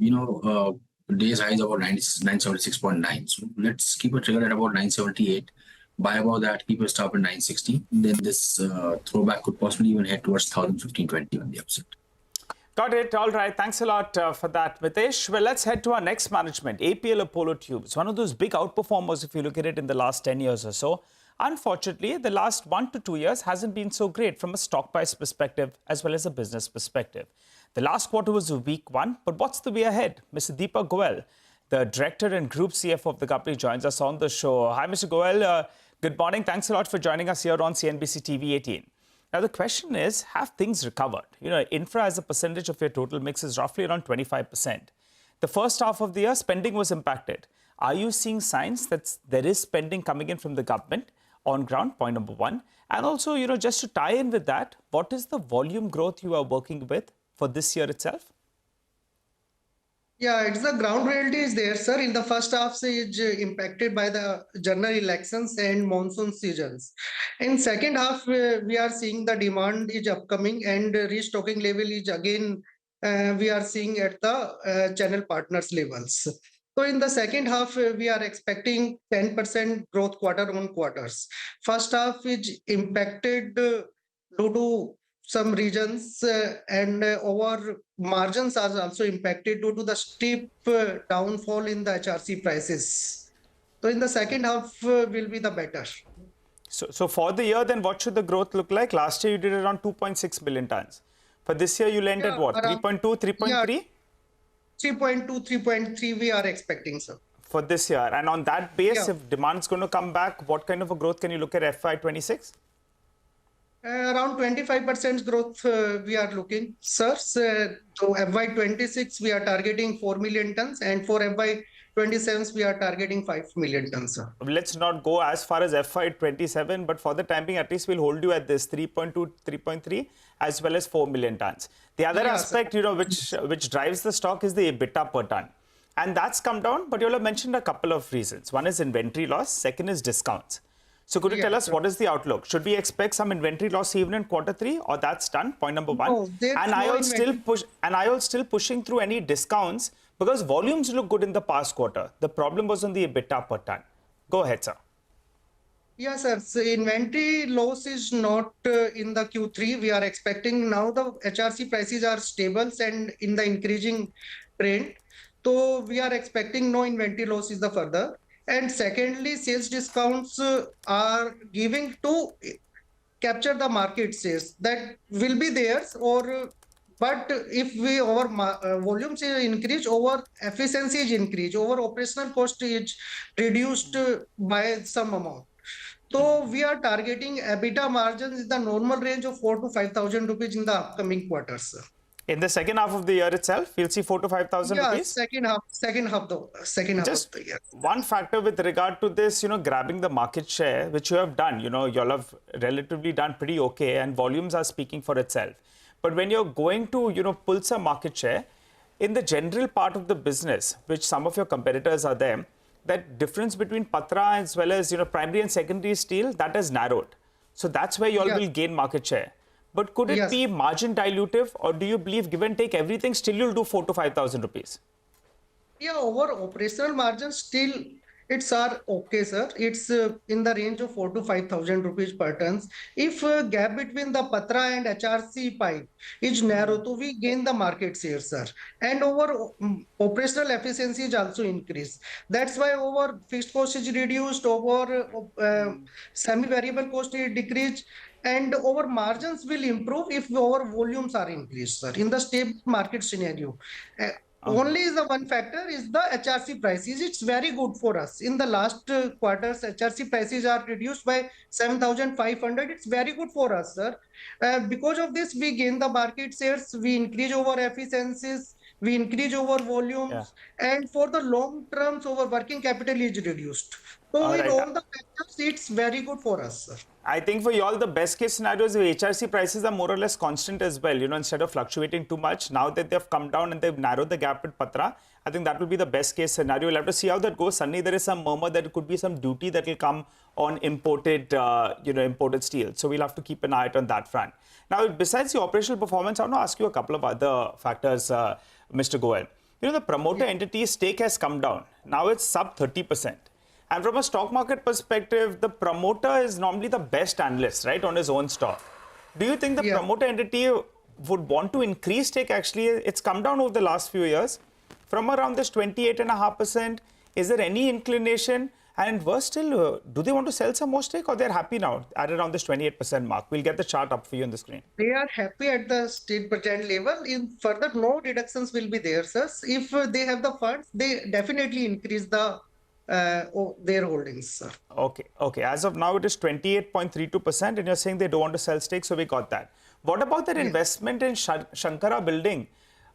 days highs about 976.9. So let's keep a trigger at about 978. Buy about that, keep a stop at 960. Then this throwback could possibly even head towards 1,015.20 on the upside. Got it. All right. Thanks a lot for that, Mitesh. Well, let's head to our next management, APL Apollo Tubes. One of those big outperformers, if you look at it, in the last 10 years or so. Unfortunately, the last 1 to 2 years hasn't been so great from a stock price perspective as well as a business perspective. The last quarter was a weak one, but what's the way ahead? Mr. Deepak Goel, the director and group CFO of the company, joins us on the show. Hi, Mr. Goel. Good morning. Thanks a lot for joining us here on CNBC-TV18. Now, the question is, have things recovered? Infra as a percentage of your total mix is roughly around 25%. The first half of the year, spending was impacted. Are you seeing signs that there is spending coming in from the government on ground? Point number one. And also, just to tie in with that, what is the volume growth you are working with for this year itself? Yeah, it's the ground reality is there, sir. In the first half, is impacted by the general elections and monsoon seasons. In second half, we are seeing the demand is upcoming and restocking level is again, we are seeing at the channel partners levels. So in the second half, we are expecting 10% growth quarter on quarters. First half is impacted due to some regions and our margins are also impacted due to the steep downfall in the HRC prices. So in the second half will be the better. So for the year, then what should the growth look like? Last year you did around 2.6 million tons. For this year, you lent at what? 3.2, 3.3? Yeah, 3.2, 3.3 we are expecting, sir. For this year. And on that base, if demand's going to come back, what kind of a growth can you look at FY26? Around 25% growth we are looking, sir. So FY26 we are targeting 4 million tons, and for FY27 we are targeting 5 million tons, sir. Let's not go as far as FY27, but for the time being, at least we'll hold you at this 3.2, 3.3, as well as 4 million tons. The other aspect, which drives the stock is the EBITDA per ton. And that's come down, but you all have mentioned a couple of reasons. One is inventory loss, second is discounts. So could you tell us what is the outlook? Should we expect some inventory loss even in Q3, or that's done? Point number one. No, and I was still pushing through any discounts because volumes look good in the past quarter. The problem was on the EBITDA per ton. Go ahead, sir. Yes, sir. So inventory loss is not in the Q3. We are expecting now the HRC prices are stable and in the increasing trend. So we are expecting no inventory loss is the further. And secondly, sales discounts are giving to capture the market shares that will be theirs, or but if we our volumes increase, our efficiency is increased, our operational cost is reduced by some amount. So we are targeting EBITDA margins in the normal range of 4,000 to 5,000 rupees in the upcoming quarters. In the second half of the year itself, you'll see 4,000 to 5,000 rupees? Second half of the year. One factor with regard to this, grabbing the market share, which you have done, you all have relatively done pretty okay, and volumes are speaking for itself. But when you're going to, pull some market share, in the general part of the business, which some of your competitors are there, that difference between Patra as well as, primary and secondary steel, that has narrowed. So that's where you all will gain market share. But could it be margin dilutive, or do you believe give and take everything, still you'll do 4,000 to 5,000 rupees? Yeah, our operational margins still it's are okay, sir. It's in the range of 4,000 to 5,000 rupees per tons. If gap between the Patra and HRC pipe is narrow, so we gain the market share, sir. And our operational efficiency is also increased. That's why our fixed cost is reduced, our semi-variable cost is decreased, and our margins will improve if our volumes are increased, sir, in the stable market scenario. Only is the one factor is the HRC prices. It's very good for us. In the last quarters, HRC prices are reduced by 7,500. It's very good for us, sir. Because of this, we gain the market shares, we increase our efficiencies, we increase our volumes, and for the long term, our working capital is reduced. So in all the factors, it's very good for us, sir. I think for you all, the best case scenario is the HRC prices are more or less constant as well, instead of fluctuating too much. Now that they've come down and they've narrowed the gap with Patra, I think that will be the best case scenario. We'll have to see how that goes. Suddenly, there is some murmur that it could be some duty that will come on imported, imported steel. So we'll have to keep an eye on that front. Now, besides the operational performance, I want to ask you a couple of other factors, Mr. Goel. The promoter entity stake has come down. Now it's sub 30%. And from a stock market perspective, the promoter is normally the best analyst, right, on his own stock. Do you think the promoter entity would want to increase stake? Actually, it's come down over the last few years from around this 28.5%. Is there any inclination? And worse still, do they want to sell some more stake, or they're happy now at around this 28% mark? We'll get the chart up for you on the screen. They are happy at the state percent level. In further, no reductions will be there, sir. If they have the funds, they definitely increase the their holdings, sir. Okay. As of now, it is 28.32%, and you're saying they don't want to sell stakes, so we got that. What about their investment in Shankara building?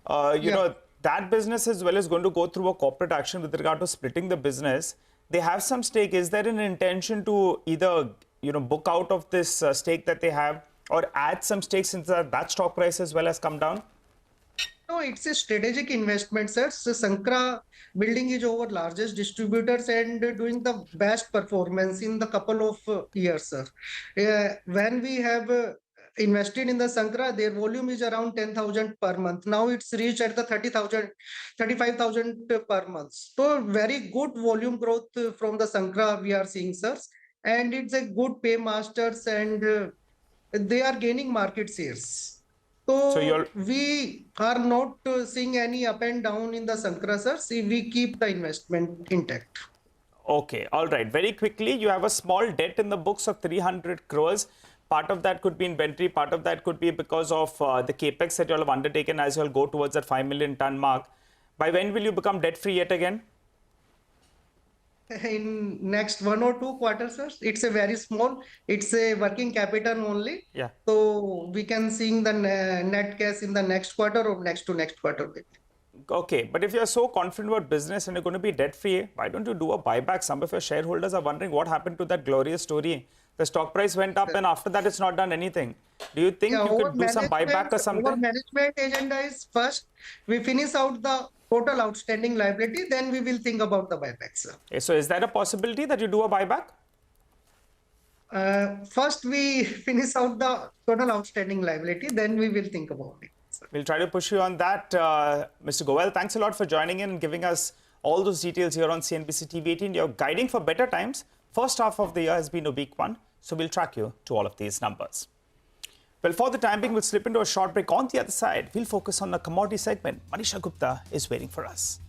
That business as well is going to go through a corporate action with regard to splitting the business. They have some stake. Is there an intention to either book out of this stake that they have, or add some stakes since that stock price as well has come down? No, it's a strategic investment, sir. So Shankara building is our largest distributors and doing the best performance in the couple of years, sir. When we have invested in the Shankara, their volume is around 10,000 per month. Now it's reached at the 30,000, 35,000 per month. So very good volume growth from the Shankara we are seeing, sir. And it's a good paymasters and they are gaining market shares. So we are not seeing any up and down in the sun crushers. We keep the investment intact. Okay, all right. Very quickly, you have a small debt in the books of 300 crores. Part of that could be inventory. Part of that could be because of the capex that you all have undertaken as you all go towards that 5 million ton mark. By when will you become debt free yet again? In next 1 or 2 quarters, sir. It's a very small. It's a working capital only. Yeah. So we can see the net cash in the next quarter or next to next quarter. Okay, but if you're so confident about business and you're going to be debt free, why don't you do a buyback? Some of your shareholders are wondering what happened to that glorious story. The stock price went up and after that it's not done anything. Do you think you could do some buyback or something? Our management agenda is first we finish out the total outstanding liability, then we will think about the buyback, sir. Okay, so is there a possibility that you do a buyback? First we finish out the total outstanding liability, then we will think about it. We'll try to push you on that. Mr. Goel, thanks a lot for joining in and giving us all those details here on CNBC-TV18. You're guiding for better times. First half of the year has been a weak one, so we'll track you to all of these numbers. Well, for the time being, we'll slip into a short break. On the other side, we'll focus on the commodity segment. Manisha Gupta is waiting for us.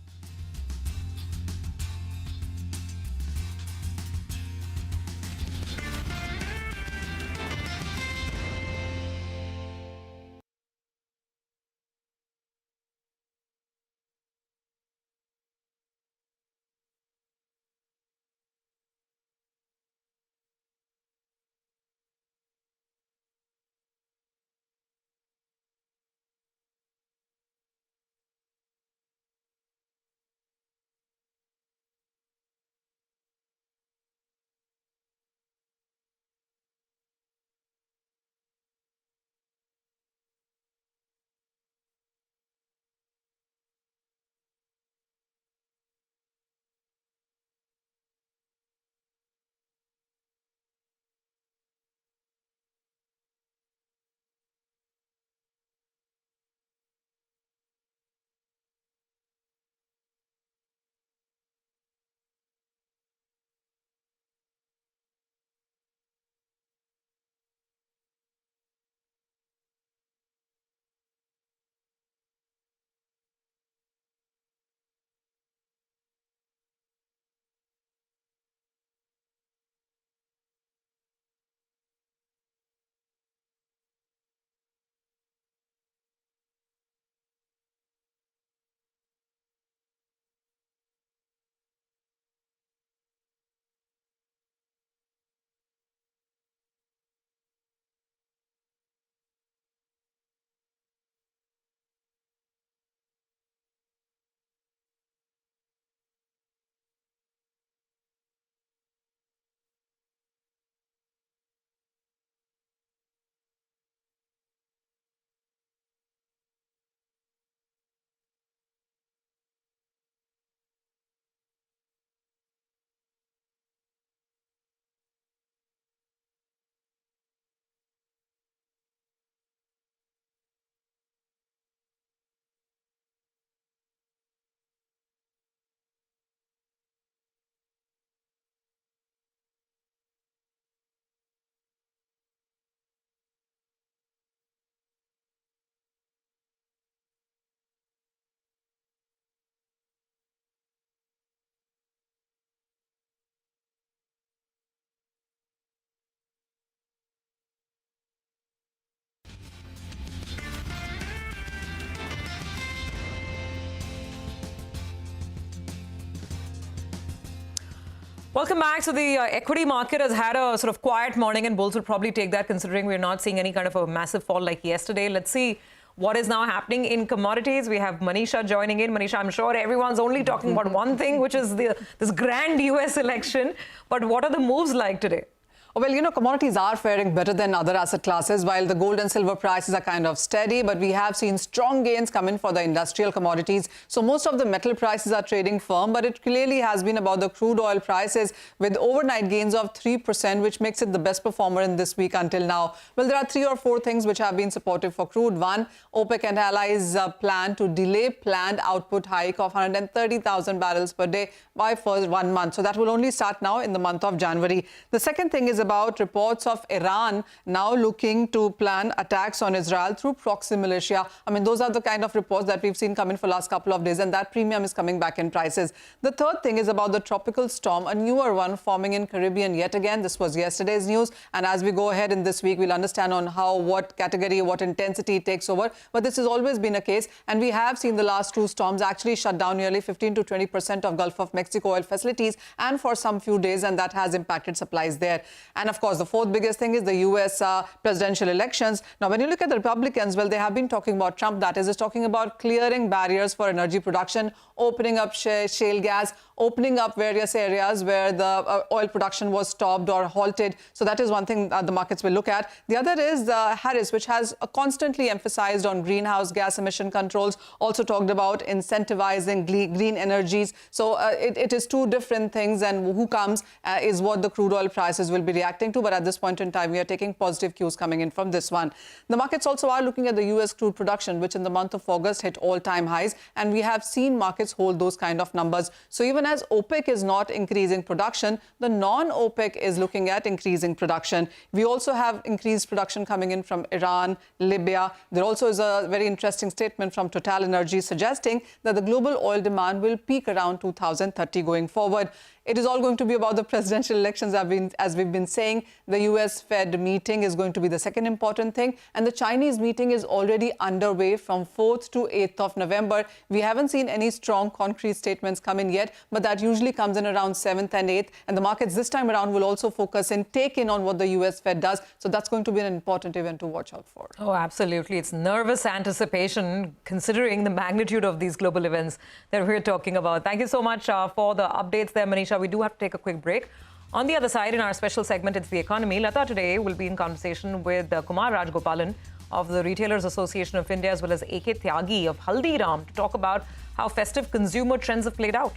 Welcome back. So the equity market has had a sort of quiet morning, and bulls will probably take that considering we're not seeing any kind of a massive fall like yesterday. Let's see what is now happening in commodities. We have Manisha joining in. Manisha, I'm sure everyone's only talking about one thing, which is this grand US election. But what are the moves like today? Well, you know, commodities are faring better than other asset classes, while the gold and silver prices are kind of steady. But we have seen strong gains come in for the industrial commodities. So most of the metal prices are trading firm, but it clearly has been about the crude oil prices with overnight gains of 3%, which makes it the best performer in this week until now. Well, there are 3 or 4 things which have been supportive for crude. One, OPEC and allies plan to delay planned output hike of 130,000 barrels per day by first 1 month. So that will only start now in the month of January. The second thing is about reports of Iran now looking to plan attacks on Israel through proxy militia. I mean, those are the kind of reports that we've seen come in for the last couple of days, and that premium is coming back in prices. The third thing is about the tropical storm, a newer one forming in Caribbean yet again. This was yesterday's news, and as we go ahead in this week, we'll understand on how, what category, what intensity it takes over. But this has always been a case, and we have seen the last two storms actually shut down nearly 15 to 20% of Gulf of Mexico oil facilities, and for some few days, and that has impacted supplies there. And of course, the fourth biggest thing is the US presidential elections. Now, when you look at the Republicans, well, they have been talking about Trump, that is talking about clearing barriers for energy production, opening up shale gas, opening up various areas where the oil production was stopped or halted. So that is one thing the markets will look at. The other is Harris, which has constantly emphasized on greenhouse gas emission controls, also talked about incentivizing green energies. So it is two different things, and who comes is what the crude oil prices will be reacting to. But at this point in time, we are taking positive cues coming in from this one. The markets also are looking at the US crude production, which in the month of August hit all-time highs, and we have seen markets hold those kind of numbers. So even as OPEC is not increasing production, the non-OPEC is looking at increasing production. We also have increased production coming in from Iran, Libya. There also is a very interesting statement from Total Energy suggesting that the global oil demand will peak around 2030 going forward. It is all going to be about the presidential elections, as we've been saying. The US Fed meeting is going to be the second important thing. And the Chinese meeting is already underway from 4th to 8th of November. We haven't seen any strong concrete statements come in yet, but that usually comes in around 7th and 8th. And the markets this time around will also focus and take in on what the US Fed does. So that's going to be an important event to watch out for. Oh, absolutely. It's nervous anticipation considering the magnitude of these global events that we're talking about. Thank you so much for the updates there, Manisha. We do have to take a quick break. On the other side, in our special segment, It's the Economy, Lata today will be in conversation with Kumar Rajgopalan of the Retailers Association of India, as well as A.K. Tyagi of Haldiram, to talk about how festive consumer trends have played out.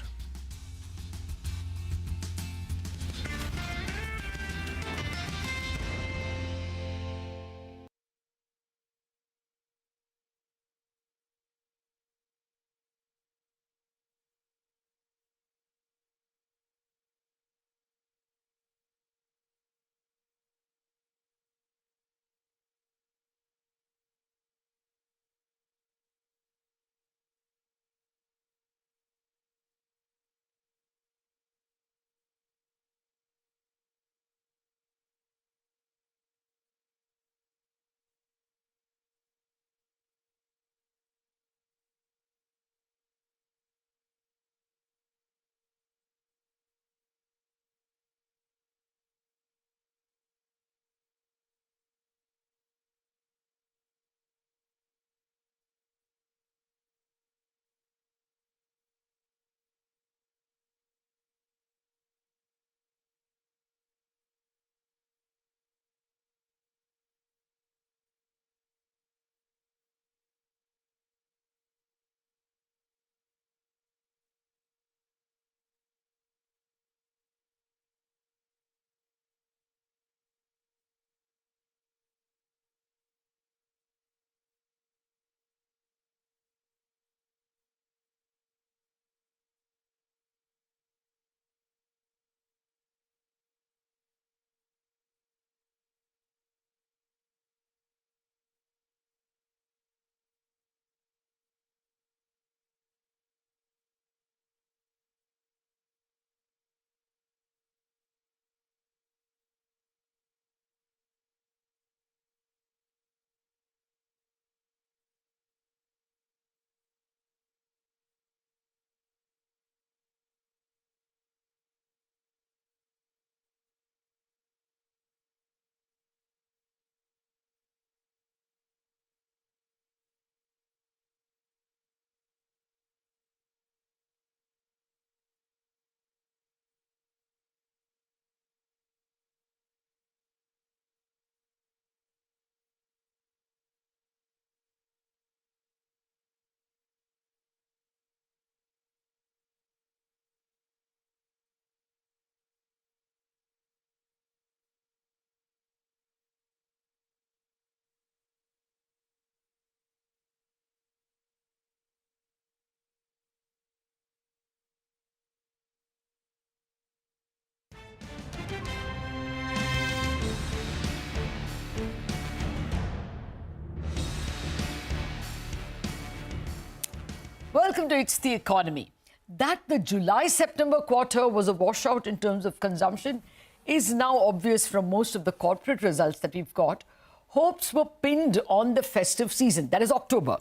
Welcome to It's the Economy. That the July-September quarter was a washout in terms of consumption is now obvious from most of the corporate results that we've got. Hopes were pinned on the festive season, that is October.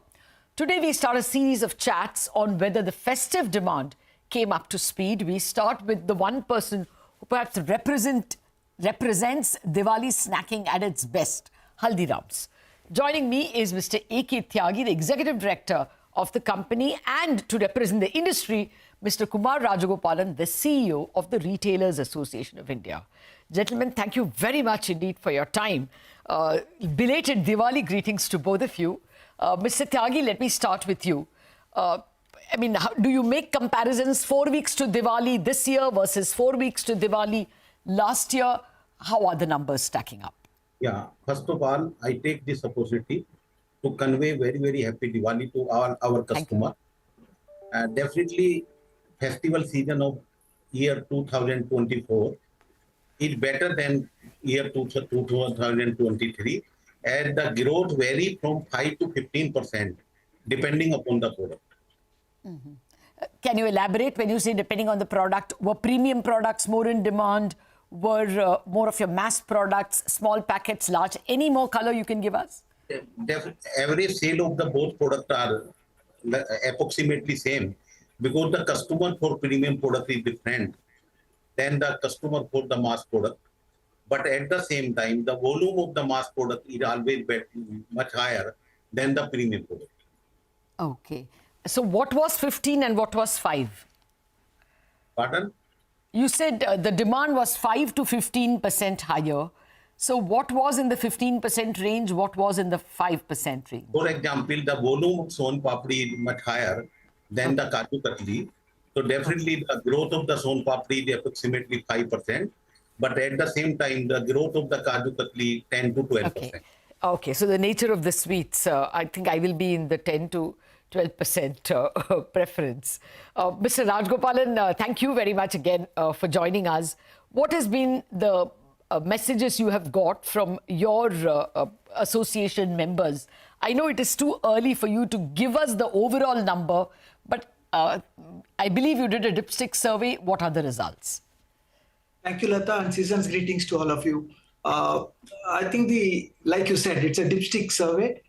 Today we start a series of chats on whether the festive demand came up to speed. We start with the one person who perhaps represents Diwali snacking at its best, Haldiram's. Joining me is Mr. A.K. Tyagi, the Executive Director of the company, and to represent the industry, Mr. Kumar Rajagopalan, the CEO of the Retailers Association of India. Gentlemen, thank you very much indeed for your time. Belated Diwali greetings to both of you. Mr. Tyagi, let me start with you. I mean, how, do you make comparisons 4 weeks to Diwali this year versus 4 weeks to Diwali last year? How are the numbers stacking up? Yeah, first of all, I take this opportunity to convey very, very happy Diwali to all our customers. Definitely, festival season of year 2024 is better than year 2023, and the growth vary from 5 to 15% depending upon the product. Mm-hmm. Can you elaborate when you say depending on the product? Were premium products more in demand? Were more of your mass products, small packets, large? Any more color you can give us? Average sale of the both products are approximately same, because the customer for premium product is different than the customer for the mass product. But at the same time, the volume of the mass product is always much higher than the premium product. Okay. So what was 15 and what was 5? Pardon? You said the demand was 5 to 15% higher. So what was in the 15% range? What was in the 5% range? For example, the volume of Son Papdi is much higher than the Kaju Katli. So definitely the growth of the Son Papdi is approximately 5%. But at the same time, the growth of the Kaju Katli 10 to 12%. Okay. So the nature of the sweets, I think I will be in the 10 to 12% preference. Mr. Rajgopalan, thank you very much again for joining us. What has been the messages you have got from your association members? I know it is too early for you to give us the overall number, but I believe you did a dipstick survey. What are the results? Thank you, Lata, and season's greetings to all of you. I think like you said, it's a dipstick survey.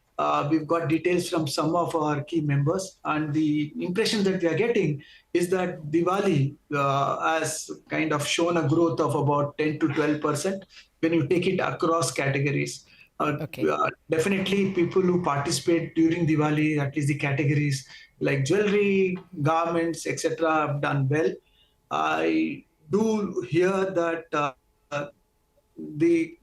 We've got details from some of our key members, and the impression that we are getting is that Diwali has kind of shown a growth of about 10 to 12% when you take it across categories. Definitely people who participate during Diwali, at least the categories like jewelry, garments, etc. have done well. I do hear that the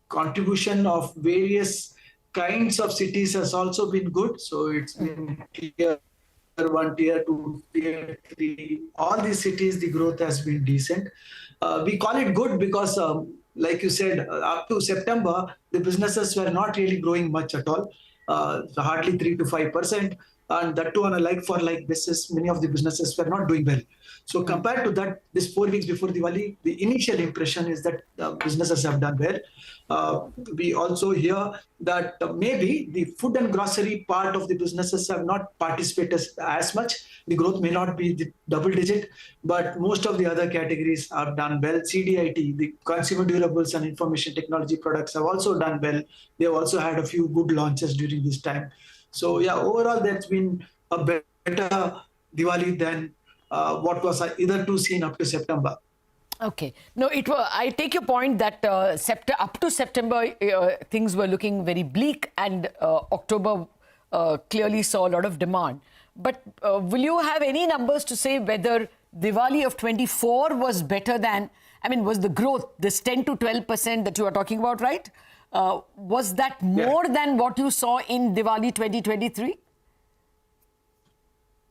contribution of various kinds of cities has also been good. So it's been tier 1, tier 2, tier 3. All these cities, the growth has been decent. We call it good because, like you said, up to September, the businesses were not really growing much at all, hardly 3 to 5%. And that too on a like-for-like basis, many of the businesses were not doing well. So compared to that, this 4 weeks before Diwali, the initial impression is that businesses have done well. We also hear that maybe the food and grocery part of the businesses have not participated as much. The growth may not be the double digit, but most of the other categories have done well. CDIT, the consumer durables and information technology products, have also done well. They have also had a few good launches during this time. So yeah, overall, that's been a better Diwali than what was hitherto seen up to September. Okay. No, I take your point that up to September, things were looking very bleak, and October clearly saw a lot of demand. But will you have any numbers to say whether Diwali of 24 was better than, I mean, was the growth, this 10 to 12% that you are talking about, right? Was that more than what you saw in Diwali 2023?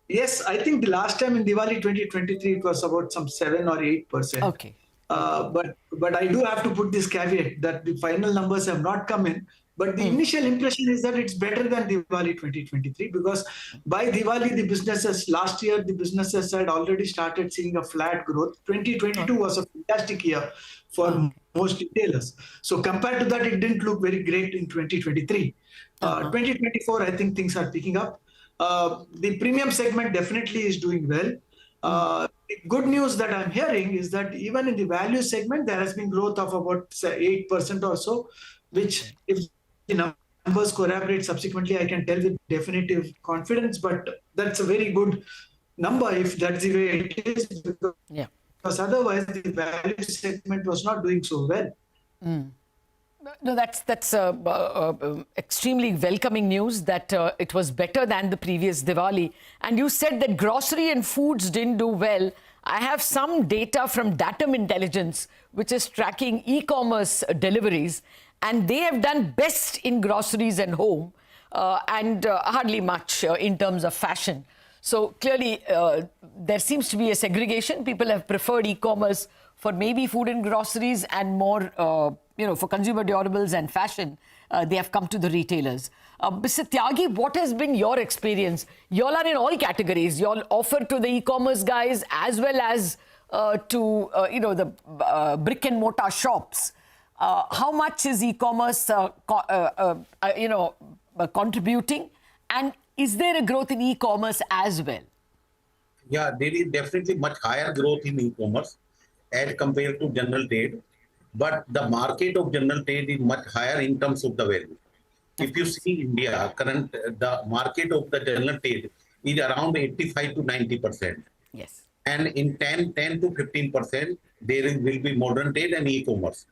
Yes, I think the last time in Diwali 2023, it was about some 7 or 8%. Okay. But I do have to put this caveat that the final numbers have not come in. But the initial impression is that it's better than Diwali 2023, because by Diwali, the businesses, last year, the businesses had already started seeing a flat growth. 2022 was a fantastic year for most retailers. So compared to that, it didn't look very great in 2023. 2024, I think things are picking up. The premium segment definitely is doing well. The good news that I'm hearing is that even in the value segment, there has been growth of about 8% or so, which if the numbers corroborate subsequently, I can tell with definitive confidence, but that's a very good number if that's the way it is. Because otherwise, the value segment was not doing so well. No, that's extremely welcoming news that it was better than the previous Diwali. And you said that grocery and foods didn't do well. I have some data from Datum Intelligence, which is tracking e-commerce deliveries, and they have done best in groceries and home, and hardly much in terms of fashion. So clearly, there seems to be a segregation. People have preferred e-commerce for maybe food and groceries, and more, for consumer durables and fashion, they have come to the retailers. Mr. Tyagi, what has been your experience? You all are in all categories. You all offer to the e-commerce guys as well as to, the brick and mortar shops. How much is e-commerce, contributing? And is there a growth in e-commerce as well? Yeah, there is definitely much higher growth in e-commerce as compared to general trade. But the market of general trade is much higher in terms of the value. If you see India, the market of the general trade is around 85 to 90%. Yes. And in 10 to 15%, will be modern trade and e-commerce.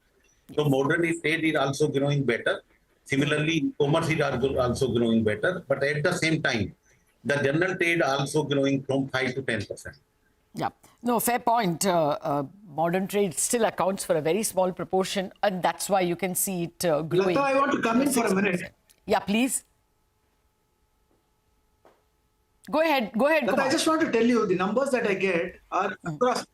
So modern trade is also growing better. Similarly, e-commerce is also growing better. But at the same time, the general trade also growing from 5 to 10%. Yeah, no, fair point. Modern trade still accounts for a very small proportion, and that's why you can see it growing. Lata, I want to come in for a minute. Yeah, please. Go ahead. Lata, I just want to tell you the numbers that I get are across.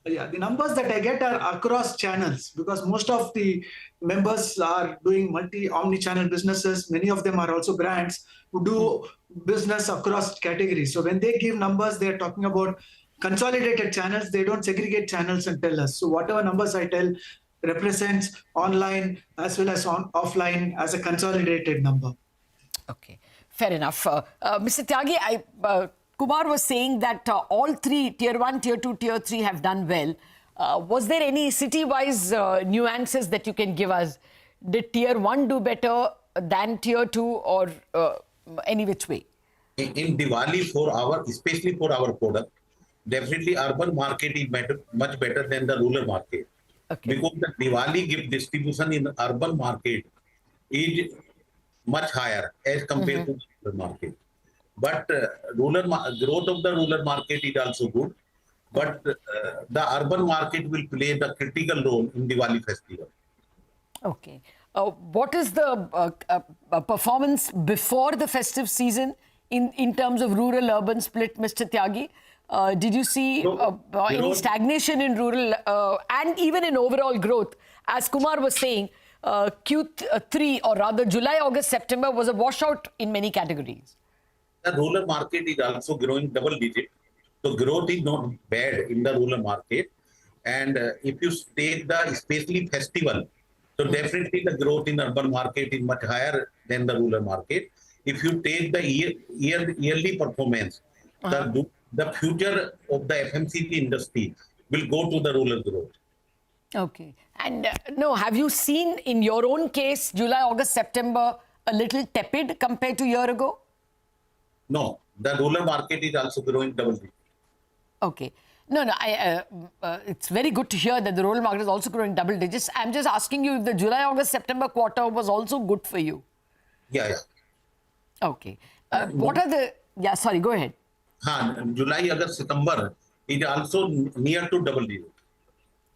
Yeah, the numbers that I get are across channels, because most of the members are doing omni-channel businesses. Many of them are also brands who do business across categories. So when they give numbers, they're talking about consolidated channels. They don't segregate channels and tell us. So whatever numbers I tell represents online as well as offline as a consolidated number. Okay, fair enough. Mr. Tyagi, Kumar was saying that all three, Tier 1, Tier 2, Tier 3 have done well. Was there any city-wise nuances that you can give us? Did Tier 1 do better than Tier 2, or any which way? In Diwali, especially for our product, definitely urban market is much better than the rural market. Okay. Because the Diwali gift distribution in the urban market is much higher as compared to the rural market. But growth of the rural market is also good. But the urban market will play the critical role in Diwali festival. Okay. What is the performance before the festive season in terms of rural-urban split, Mr. Tyagi? Did you see any stagnation in rural and even in overall growth? As Kumar was saying, Q3, or rather July, August, September was a washout in many categories. The rural market is also growing double digit. So growth is not bad in the rural market. And if you take the especially festival, so definitely the growth in urban market is much higher than the rural market. If you take the yearly performance, the future of the FMCG industry will go to the rural growth. Okay. And have you seen in your own case, July, August, September, a little tepid compared to a year ago? No, the rural market is also growing double digit. Okay. No, it's very good to hear that the rural market is also growing double digits. I'm just asking you if the July, August, September quarter was also good for you. Yeah. Okay. What are the... Yeah, sorry, go ahead. July, August, September is also near to double digit.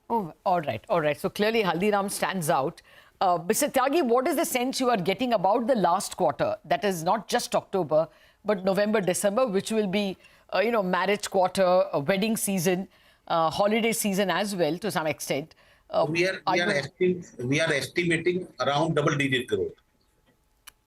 Oh, all right. So clearly Haldiram stands out. Mr. Tyagi, what is the sense you are getting about the last quarter? That is not just October, but November, December, which will be, marriage quarter, wedding season, holiday season as well to some extent. We are estimating around double-digit growth.